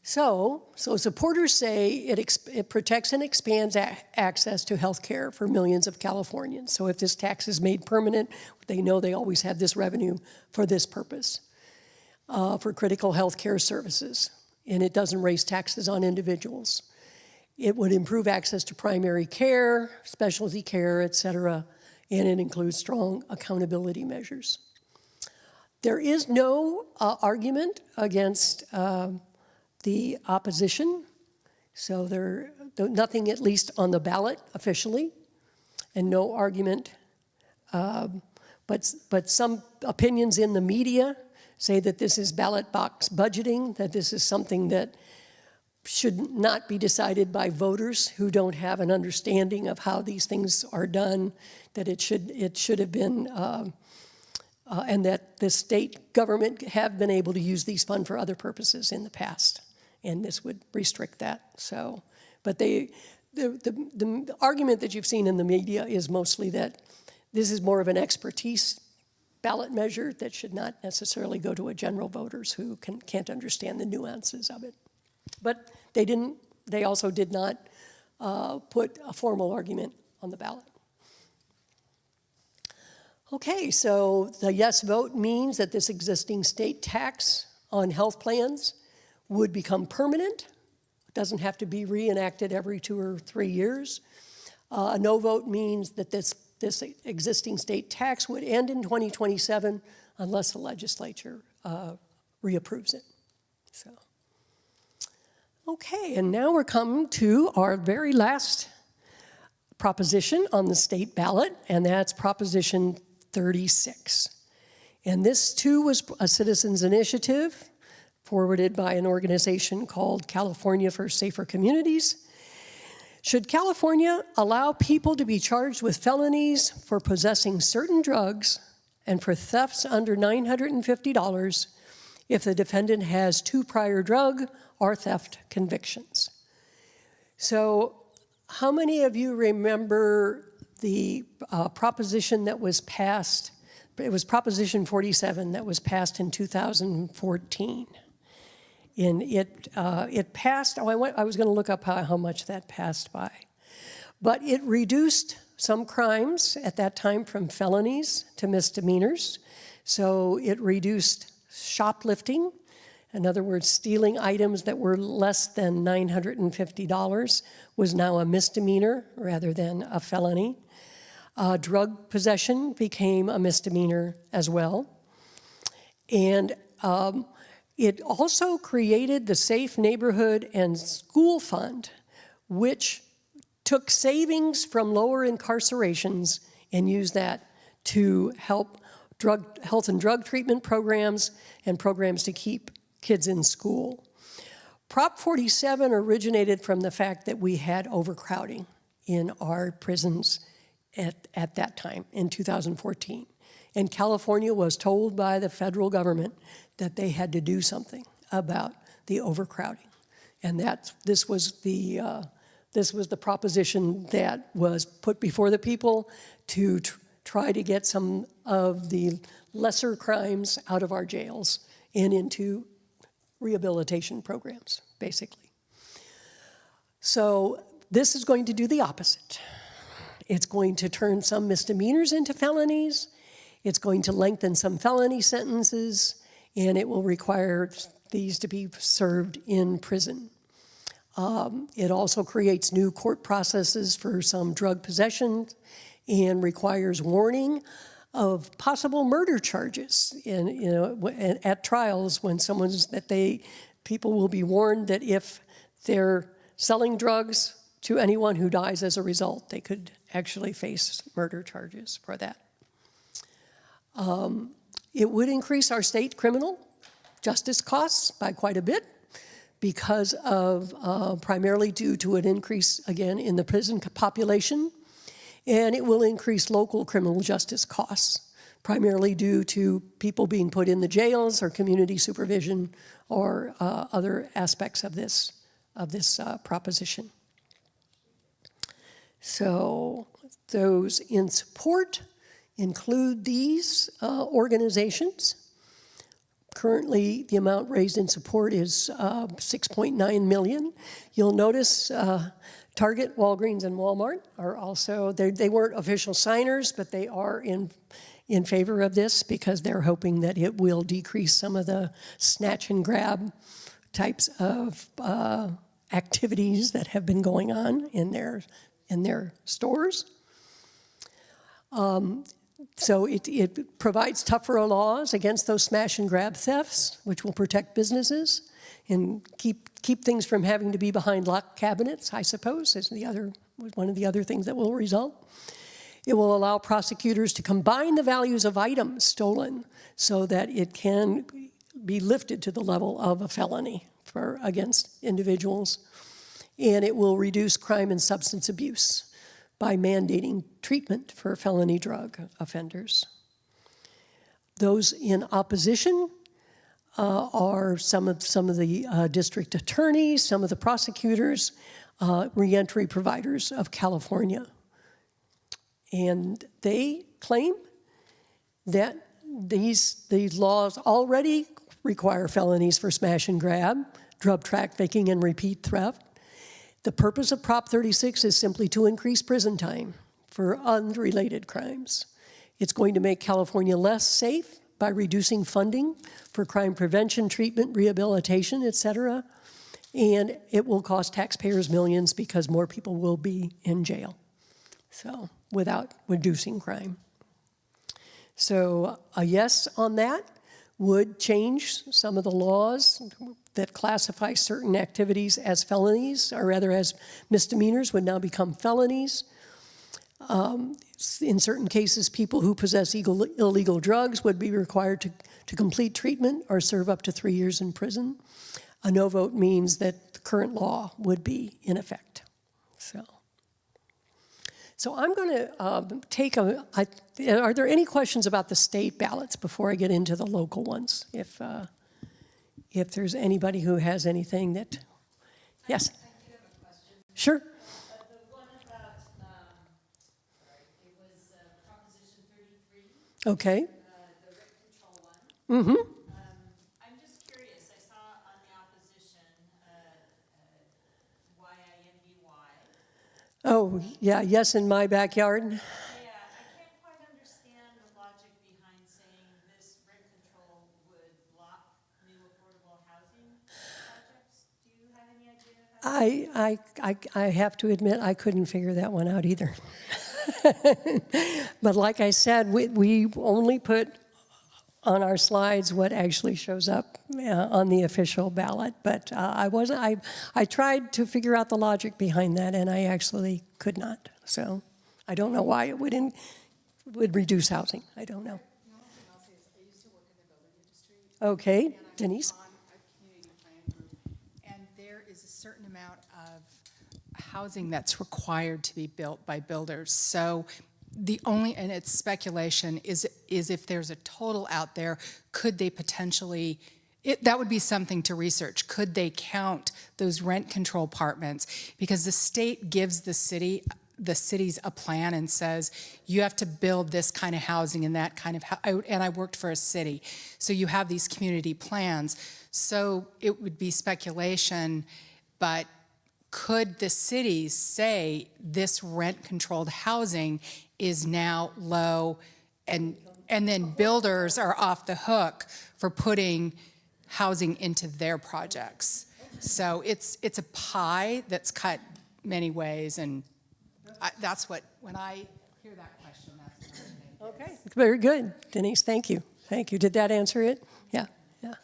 So supporters say it protects and expands access to health care for millions of Californians. So if this tax is made permanent, they know they always have this revenue for this purpose, for critical health care services. And it doesn't raise taxes on individuals. It would improve access to primary care, specialty care, et cetera, and it includes strong accountability measures. There is no argument against the opposition, so nothing at least on the ballot officially, and no argument, but some opinions in the media say that this is ballot box budgeting, that this is something that should not be decided by voters who don't have an understanding of how these things are done, that it should have been, and that the state government have been able to use these funds for other purposes in the past, and this would restrict that. So, but the argument that you've seen in the media is mostly that this is more of an expertise ballot measure that should not necessarily go to a general voters who can't understand the nuances of it. But they also did not put a formal argument on the ballot. Okay, so the yes vote means that this existing state tax on health plans would become permanent. It doesn't have to be reenacted every 2 or 3 years. A no vote means that this existing state tax would end in 2027 unless the legislature reapproves it. So, okay, and now we're coming to our very last proposition on the state ballot, and that's Proposition 36. And this too was a citizens' initiative forwarded by an organization called California for Safer Communities. Should California allow people to be charged with felonies for possessing certain drugs and for thefts under $950 if the defendant has 2 prior drug or theft convictions? So how many of you remember the proposition that was passed it was Proposition 47 that was passed in 2014. And it passed, I was going to look up how much that passed by. But it reduced some crimes at that time from felonies to misdemeanors. So it reduced shoplifting. In other words, stealing items that were less than $950 was now a misdemeanor rather than a felony. Drug possession became a misdemeanor as well. And it also created the Safe Neighborhood and School Fund, which took savings from lower incarcerations and used that to help health and drug treatment programs and programs to keep kids in school. Prop 47 originated from the fact that we had overcrowding in our prisons at that time, in 2014. And California was told by the federal government that they had to do something about the overcrowding. And this was the proposition that was put before the people to try to get some of the lesser crimes out of our jails and into rehabilitation programs, basically. So this is going to do the opposite. It's going to turn some misdemeanors into felonies. It's going to lengthen some felony sentences, and it will require these to be served in prison. It also creates new court processes for some drug possession and requires warning of possible murder charges at trials when people will be warned that if they're selling drugs to anyone who dies as a result, they could actually face murder charges for that. It would increase our state criminal justice costs by quite a bit because of primarily due to an increase, again, in the prison population. And it will increase local criminal justice costs, primarily due to people being put in the jails or community supervision or other aspects of this proposition. So those in support include these organizations. Currently, the amount raised in support is $6.9 million. You'll notice Target, Walgreens, and Walmart are also, they weren't official signers, but they are in favor of this because they're hoping that it will decrease some of the snatch and grab types of activities that have been going on in their stores. So it provides tougher laws against those smash and grab thefts, which will protect businesses and keep things from having to be behind locked cabinets, I suppose, is one of the other things that will result. It will allow prosecutors to combine the values of items stolen so that it can be lifted to the level of a felony against individuals. And it will reduce crime and substance abuse by mandating treatment for felony drug offenders. Those in opposition are some of the district attorneys, some of the prosecutors, reentry providers of California. And they claim that these laws already require felonies for smash and grab, drug trafficking, and repeat theft. The purpose of Prop 36 is simply to increase prison time for unrelated crimes. It's going to make California less safe by reducing funding for crime prevention, treatment, rehabilitation, et cetera. And it will cost taxpayers millions because more people will be in jail, so without reducing crime. So a yes on that would change some of the laws that classify certain activities as felonies, or rather as misdemeanors, would now become felonies. In certain cases, people who possess illegal drugs would be required to complete treatment or serve up to 3 years in prison. A no vote means that the current law would be in effect. So I'm going to are there any questions about the state ballots before I get into the local ones? If there's anybody who has anything that, yes? I do have a question. Sure. The one about, it was Proposition 33. Okay. I'm just curious, I saw on the opposition, YIMBY. Oh, yeah, yes, in my backyard. Yeah, I can't quite understand the logic behind saying this rent control would block new affordable housing projects. Do you have any idea? I have to admit, I couldn't figure that one out either. But like I said, we only put on our slides what actually shows up on the official ballot. But I tried to figure out the logic behind that, and I actually could not. So I don't know why it would reduce housing. I don't know. The only thing I'll say is I used to work in the building industry. Okay, and I'm Denise? on a community plan group, and there is a certain amount of housing that's required to be built by builders. So the only, and it's speculation, is if there's a total out there, could they potentially, that would be something to research. Could they count those rent control apartments? Because the state gives the cities a plan and says, you have to build this kind of housing and that kind of, and I worked for a city. So you have these community plans. So it would be speculation, but could the cities say this rent-controlled housing is now low, and then builders are off the hook for putting housing into their projects? So it's a pie that's cut many ways, and that's what, when I hear that question, that's what I think. Okay, very good, Denise. Thank you. Thank you. Did that answer it? Yeah. Yeah.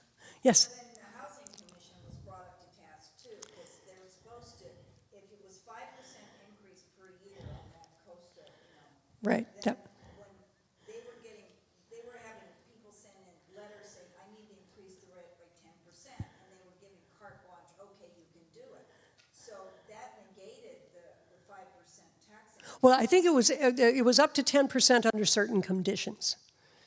Yes. Then the Housing Commission was brought up to task too, because they were supposed to, if it was 5% increase per year on that coastal, Right. then Yep. when they were having people send in letters saying, I need to increase the rate by 10%, and they were giving carte blanche, okay, you can do it. So that negated the 5% tax increase. Well, I think it was up to 10% under certain conditions.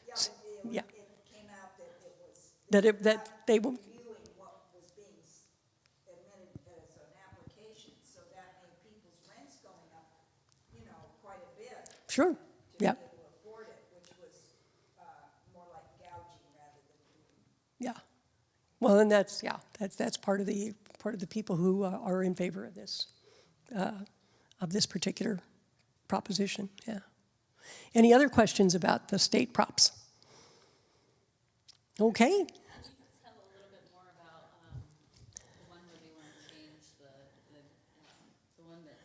Yeah, Yeah. it came out that it was. That they will. Reviewing what was being admitted as an application, so that made people's rents going up, quite a bit. Sure. To Yeah. be able to afford it, which was more like gouging rather than doing. Yeah. Well, and that's part of the people who are in favor of this particular proposition. Yeah. Any other questions about the state props? Okay. Can you just tell a little bit more about the one where they want to change the one that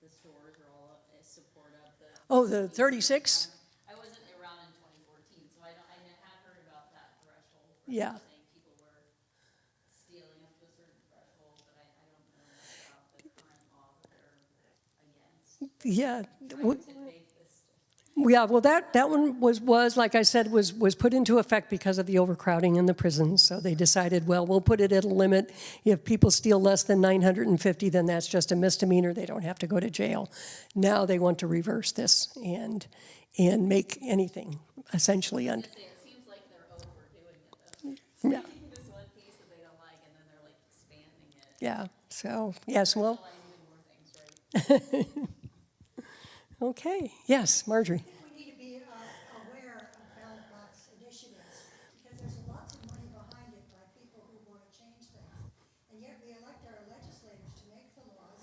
the stores are all in support of? Oh, the 36? I wasn't around in 2014, so I had heard about that threshold. Yeah. Saying people were stealing up to a certain threshold, but I don't know about the current law that they're against. Yeah. Trying to make this. Yeah, well, that one was like I said, was put into effect because of the overcrowding in the prisons. So they decided, well, we'll put it at a limit. If people steal less than 950, then that's just a misdemeanor. They don't have to go to jail. Now they want to reverse this and make anything essentially It seems like they're overdoing it, though. yeah. Taking this one piece that they don't like, and then they're like expanding it. Yeah. So yes, well, Realizing more things, right? okay. Yes, Marjorie. I think we need to be aware of ballot box initiatives, because there's lots of money behind it by people who want to change things. And yet we elect our legislators to make the laws,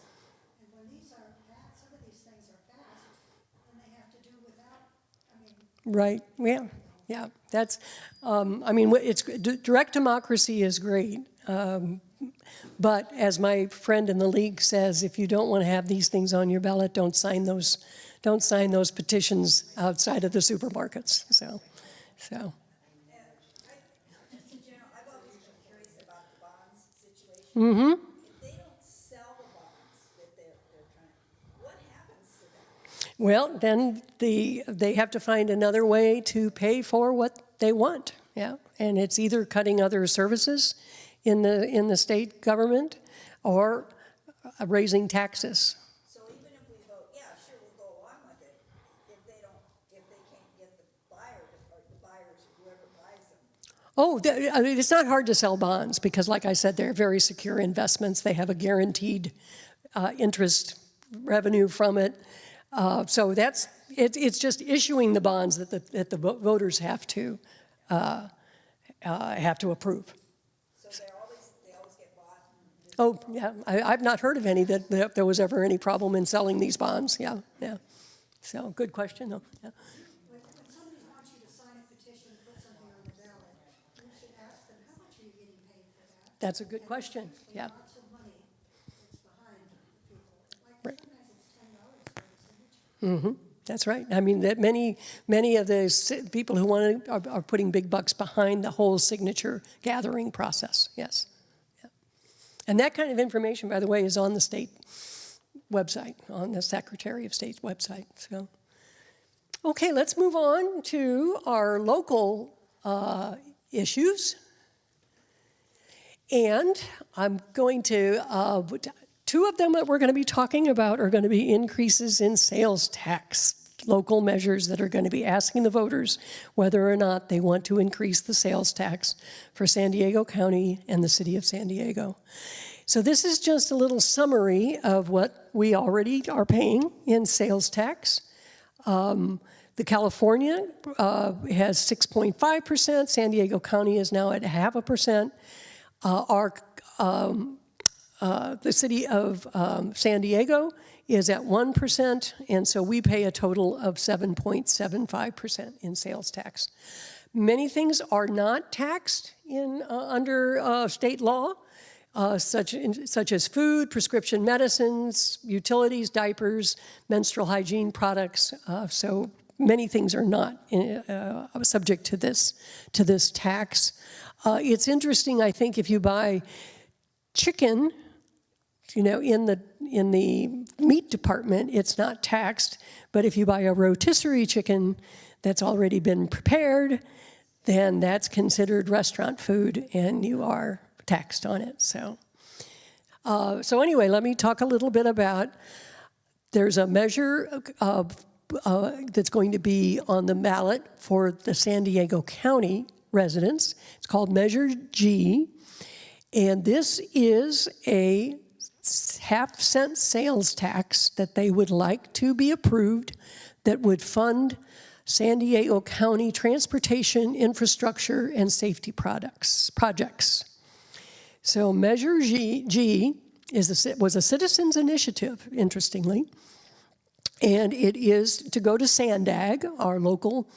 and when these are passed, some of these things are passed, then they have to do without, Right. Yeah. Yeah. That's. It's direct democracy is great. But as my friend in the league says, if you don't want to have these things on your ballot, don't sign those petitions outside of the supermarkets. So. Just in general, I've always been curious about the bonds situation. Mm-hmm. If they don't sell the bonds that they're trying, what happens to them? Well, then they have to find another way to pay for what they want. Yeah, and it's either cutting other services in the state government or raising taxes. So even if we vote, yeah, sure, we'll go along with it, if they can't get the buyer, or the buyers, whoever buys them. Oh, it's not hard to sell bonds because, like I said, they're very secure investments. They have a guaranteed interest revenue from it. So it's just issuing the bonds that the voters have to have to approve. So they always get bought. Oh, yeah, I've not heard of any that there was ever any problem in selling these bonds, yeah. So, good question, though, yeah. When somebody wants you to sign a petition, put something on the ballot, you should ask them, how much are you getting paid for that? That's a good question, yeah. Lots of money that's behind people. Like, Right. sometimes it's $10 for a signature. That's right. I mean, that many of the people who want to are putting big bucks behind the whole signature gathering process. Yes, yeah. And that kind of information, by the way, is on the state website, on the Secretary of State's website. So, okay, let's move on to our local issues. And I'm going to, two of them that we're going to be talking about are going to be increases in sales tax, local measures that are going to be asking the voters whether or not they want to increase the sales tax for San Diego County and the city of San Diego. So this is just a little summary of what we already are paying in sales tax. The California has 6.5%. San Diego County is now at 0.5%. The city of San Diego is at 1%, and so we pay a total of 7.75% in sales tax. Many things are not taxed under state law, such as food, prescription medicines, utilities, diapers, menstrual hygiene products. So many things are not subject to this tax. It's interesting, I think, if you buy chicken, in the meat department, it's not taxed. But if you buy a rotisserie chicken that's already been prepared, then that's considered restaurant food, and you are taxed on it. So anyway, let me talk a little bit about. There's a measure that's going to be on the ballot for the San Diego County residents. It's called Measure G, and this is a 0.5-cent sales tax that they would like to be approved that would fund San Diego County transportation, infrastructure, and safety projects. So Measure G was a citizens' initiative, interestingly, and it is to go to SANDAG, our local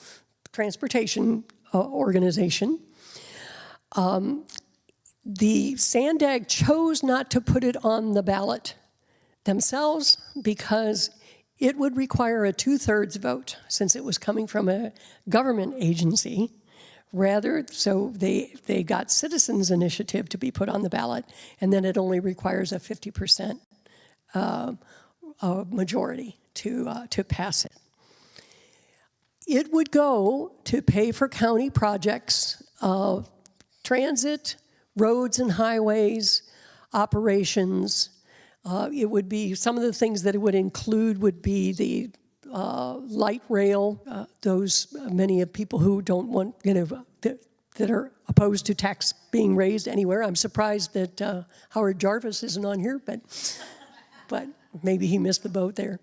transportation organization. The SANDAG chose not to put it on the ballot themselves because it would require a 2/3 vote since it was coming from a government agency. So they got citizens' initiative to be put on the ballot, and then it only requires a 50% majority to pass it. It would go to pay for county projects, transit, roads and highways, operations. It would be, some of the things that it would include would be the light rail, many of people who don't want, that are opposed to tax being raised anywhere. I'm surprised that Howard Jarvis isn't on here, but maybe he missed the boat there.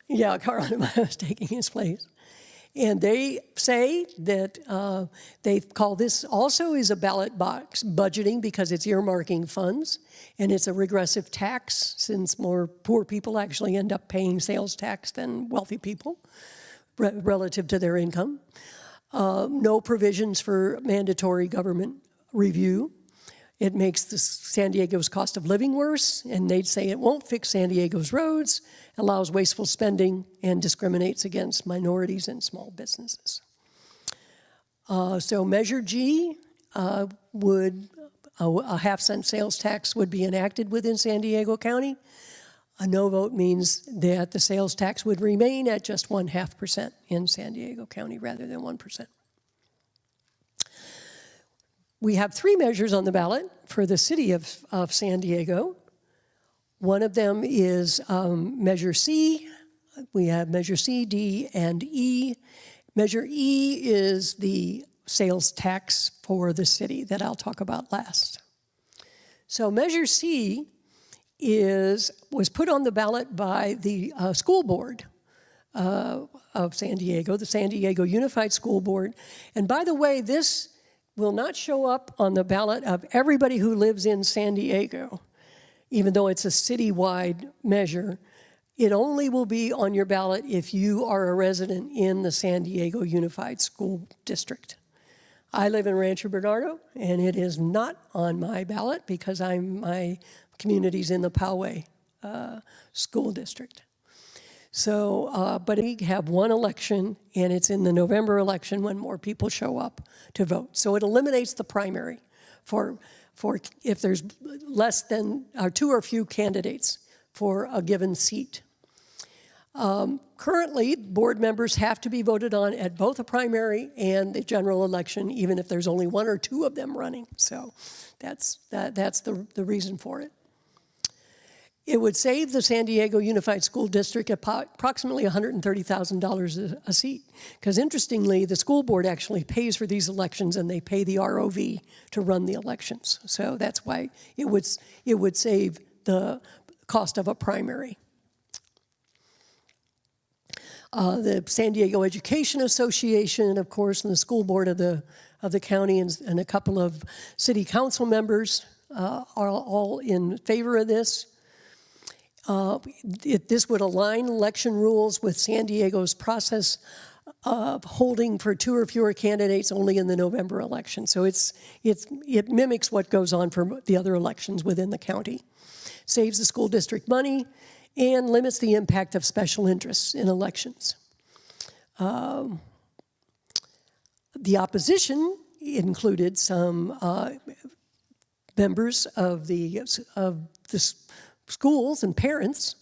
Yeah, Carl was taking his place. And they say that they call this also is a ballot box budgeting because it's earmarking funds, and it's a regressive tax since more poor people actually end up paying sales tax than wealthy people relative to their income. No provisions for mandatory government review. It makes San Diego's cost of living worse, and they'd say it won't fix San Diego's roads, allows wasteful spending, and discriminates against minorities and small businesses. So Measure G a 0.5-cent sales tax would be enacted within San Diego County. A no vote means that the sales tax would remain at just 0.5% in San Diego County rather than 1%. We have 3 measures on the ballot for the city of San Diego. One of them is Measure C. We have Measure C, D, and E. Measure E is the sales tax for the city that I'll talk about last. So Measure C was put on the ballot by the school board of San Diego, the San Diego Unified School Board. And by the way, this will not show up on the ballot of everybody who lives in San Diego, even though it's a citywide measure. It only will be on your ballot if you are a resident in the San Diego Unified School District. I live in Rancho Bernardo, and it is not on my ballot because my community's in the Poway School District. So, but we have one election, and it's in the November election when more people show up to vote. So it eliminates the primary for if there's less than too or few candidates for a given seat. Currently, board members have to be voted on at both a primary and the general election, even if there's only one or two of them running. So that's the reason for it. It would save the San Diego Unified School District approximately $130,000 a seat. Because interestingly, the school board actually pays for these elections, and they pay the ROV to run the elections. So that's why it would save the cost of a primary. The San Diego Education Association, of course, and the school board of the county, and a couple of city council members are all in favor of this. This would align election rules with San Diego's process of holding for two or fewer candidates only in the November election. So it mimics what goes on for the other elections within the county. Saves the school district money and limits the impact of special interests in elections. The opposition included some members of the schools and parents,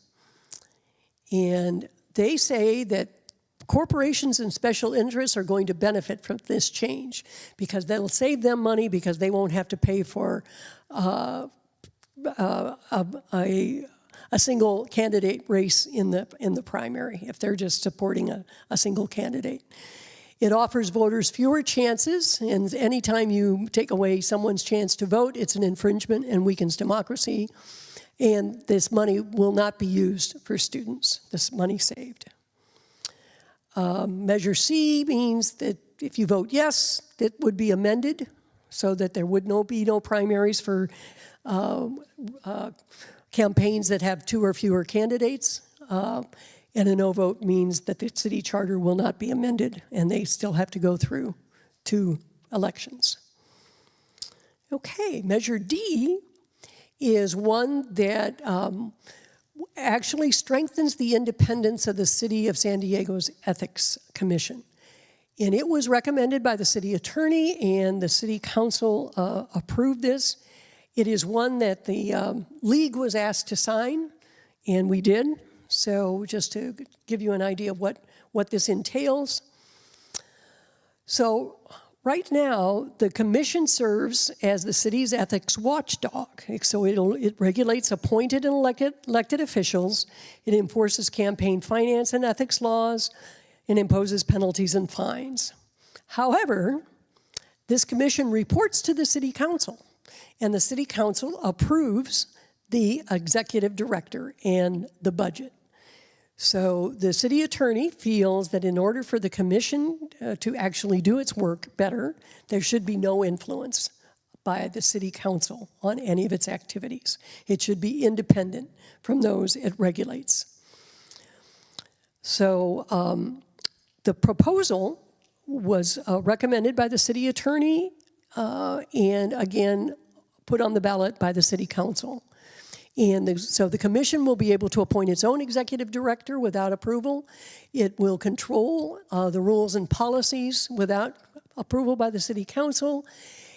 and they say that corporations and special interests are going to benefit from this change because that'll save them money because they won't have to pay for a single candidate race in the primary if they're just supporting a single candidate. It offers voters fewer chances, and anytime you take away someone's chance to vote, it's an infringement and weakens democracy. And this money will not be used for students, this money saved. Measure C means that if you vote yes, it would be amended so that there would be no primaries for campaigns that have two or fewer candidates. And a no vote means that the city charter will not be amended, and they still have to go through 2 elections. Okay, Measure D is one that actually strengthens the independence of the City of San Diego's Ethics Commission. And it was recommended by the city attorney, and the city council approved this. It is one that the league was asked to sign, and we did. So just to give you an idea of what this entails. So right now, the commission serves as the city's ethics watchdog. So it regulates appointed and elected officials. It enforces campaign finance and ethics laws, and imposes penalties and fines. However, this commission reports to the city council, and the city council approves the executive director and the budget. So the city attorney feels that in order for the commission to actually do its work better, there should be no influence by the city council on any of its activities. It should be independent from those it regulates. So the proposal was recommended by the city attorney and again put on the ballot by the city council. And so the commission will be able to appoint its own executive director without approval. It will control the rules and policies without approval by the city council.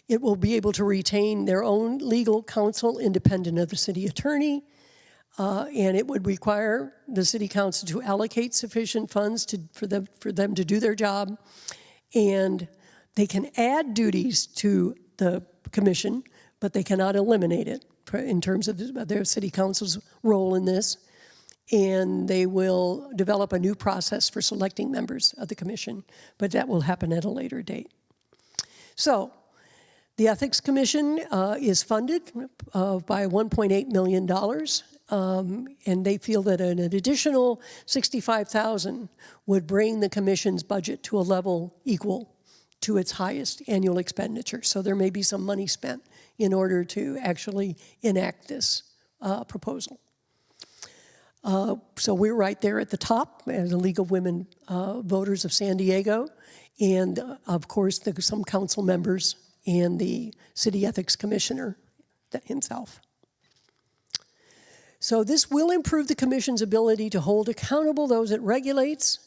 It will be able to retain their own legal counsel independent of the city attorney. And it would require the city council to allocate sufficient funds for them to do their job. And they can add duties to the commission, but they cannot eliminate it in terms of their city council's role in this. And they will develop a new process for selecting members of the commission, but that will happen at a later date. So the Ethics Commission is funded by $1.8 million, and they feel that an additional $65,000 would bring the commission's budget to a level equal to its highest annual expenditure. So there may be some money spent in order to actually enact this proposal. So we're right there at the top as a League of Women Voters of San Diego, and of course some council members and the City Ethics Commissioner himself. So this will improve the Commission's ability to hold accountable those it regulates.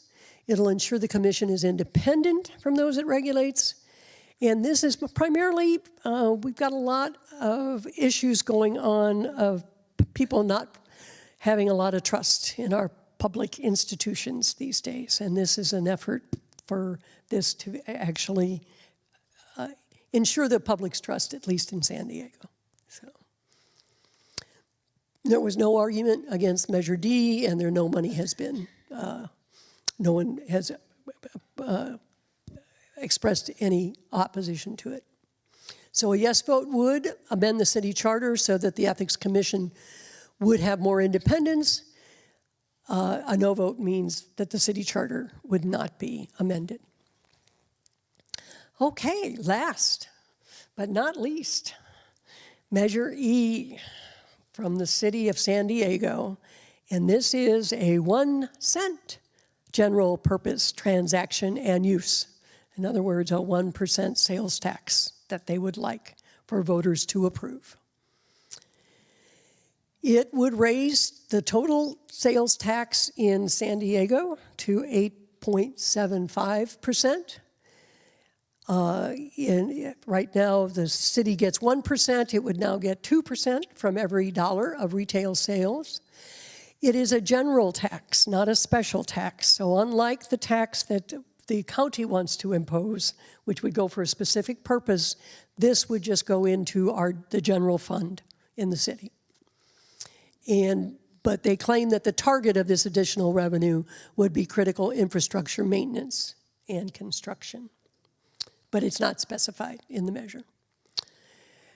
It'll ensure the Commission is independent from those it regulates. And this is primarily, we've got a lot of issues going on of people not having a lot of trust in our public institutions these days. And this is an effort for this to actually ensure the public's trust, at least in San Diego. So there was no argument against Measure D, and no money has been, no one has expressed any opposition to it. So a yes vote would amend the city charter so that the Ethics Commission would have more independence. A no vote means that the city charter would not be amended. Okay, last but not least, Measure E from the city of San Diego, and this is a 1 cent general purpose transaction and use. In other words, a 1% sales tax that they would like for voters to approve. It would raise the total sales tax in San Diego to 8.75%. Right now, the city gets 1%. It would now get 2% from every dollar of retail sales. It is a general tax, not a special tax. So unlike the tax that the county wants to impose, which would go for a specific purpose, this would just go into the general fund in the city. But they claim that the target of this additional revenue would be critical infrastructure maintenance and construction. But it's not specified in the measure.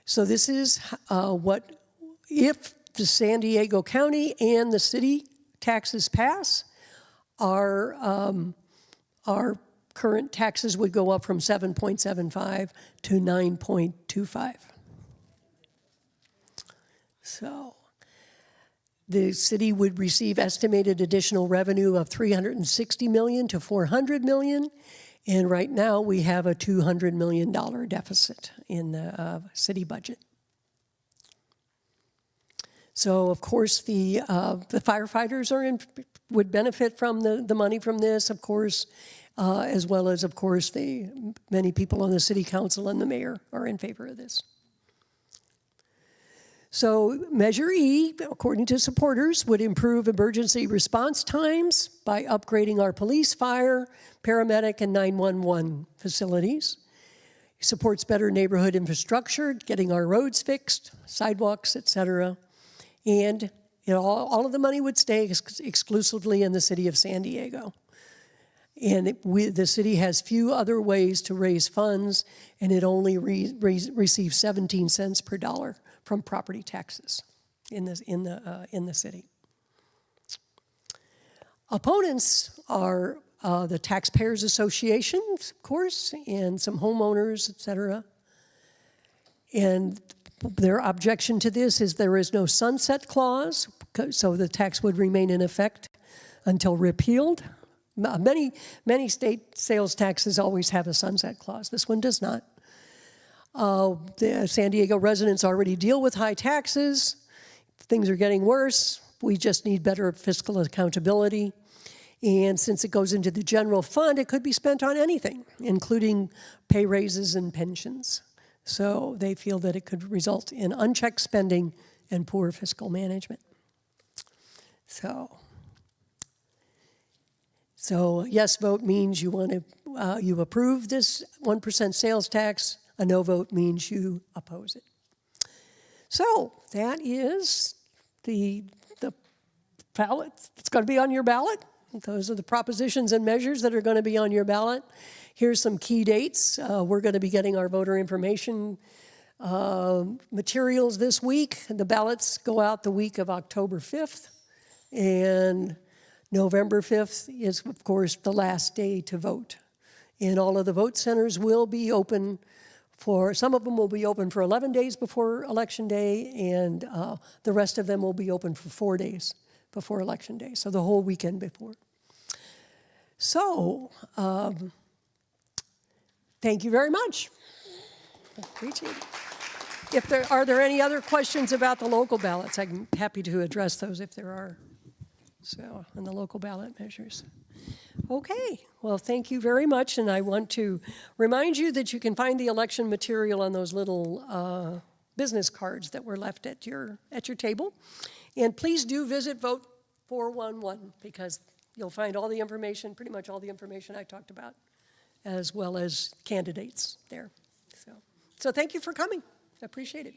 So this is if the San Diego County and the city taxes pass, our current taxes would go up from 7.75 to 9.25. So the city would receive estimated additional revenue of $360 million to $400 million. And right now, we have a $200 million deficit in the city budget. So, of course, the firefighters would benefit from the money from this, of course, as well as, of course, the many people on the city council and the mayor are in favor of this. So Measure E, according to supporters, would improve emergency response times by upgrading our police, fire, paramedic, and 911 facilities. It supports better neighborhood infrastructure, getting our roads fixed, sidewalks, etc. And all of the money would stay exclusively in the city of San Diego. And the city has few other ways to raise funds, and it only receives 17 cents per dollar from property taxes in the city. Opponents are the Taxpayers Association, of course, and some homeowners, etc. And their objection to this is there is no sunset clause, so the tax would remain in effect until repealed. Many state sales taxes always have a sunset clause. This one does not. The San Diego residents already deal with high taxes. Things are getting worse. We just need better fiscal accountability. And since it goes into the general fund, it could be spent on anything, including pay raises and pensions. So they feel that it could result in unchecked spending and poor fiscal management. So yes vote means you approve this 1% sales tax. A no vote means you oppose it. So that is the ballot that's going to be on your ballot. Those are the propositions and measures that are going to be on your ballot. Here's some key dates. We're going to be getting our voter information materials this week. The ballots go out the week of October 5th. And November 5th is, of course, the last day to vote. And all of the vote centers will be open some of them will be open for 11 days before Election Day, and the rest of them will be open for 4 days before Election Day, so the whole weekend before. So, thank you very much. Appreciate it. Are there any other questions about the local ballots? I'm happy to address those if there are. So, on the local ballot measures. Okay, well, thank you very much, and I want to remind you that you can find the election material on those little business cards that were left at your table. And please do visit Vote 411, because you'll find all the information, pretty much all the information I talked about, as well as candidates there. So thank you for coming. I appreciate it.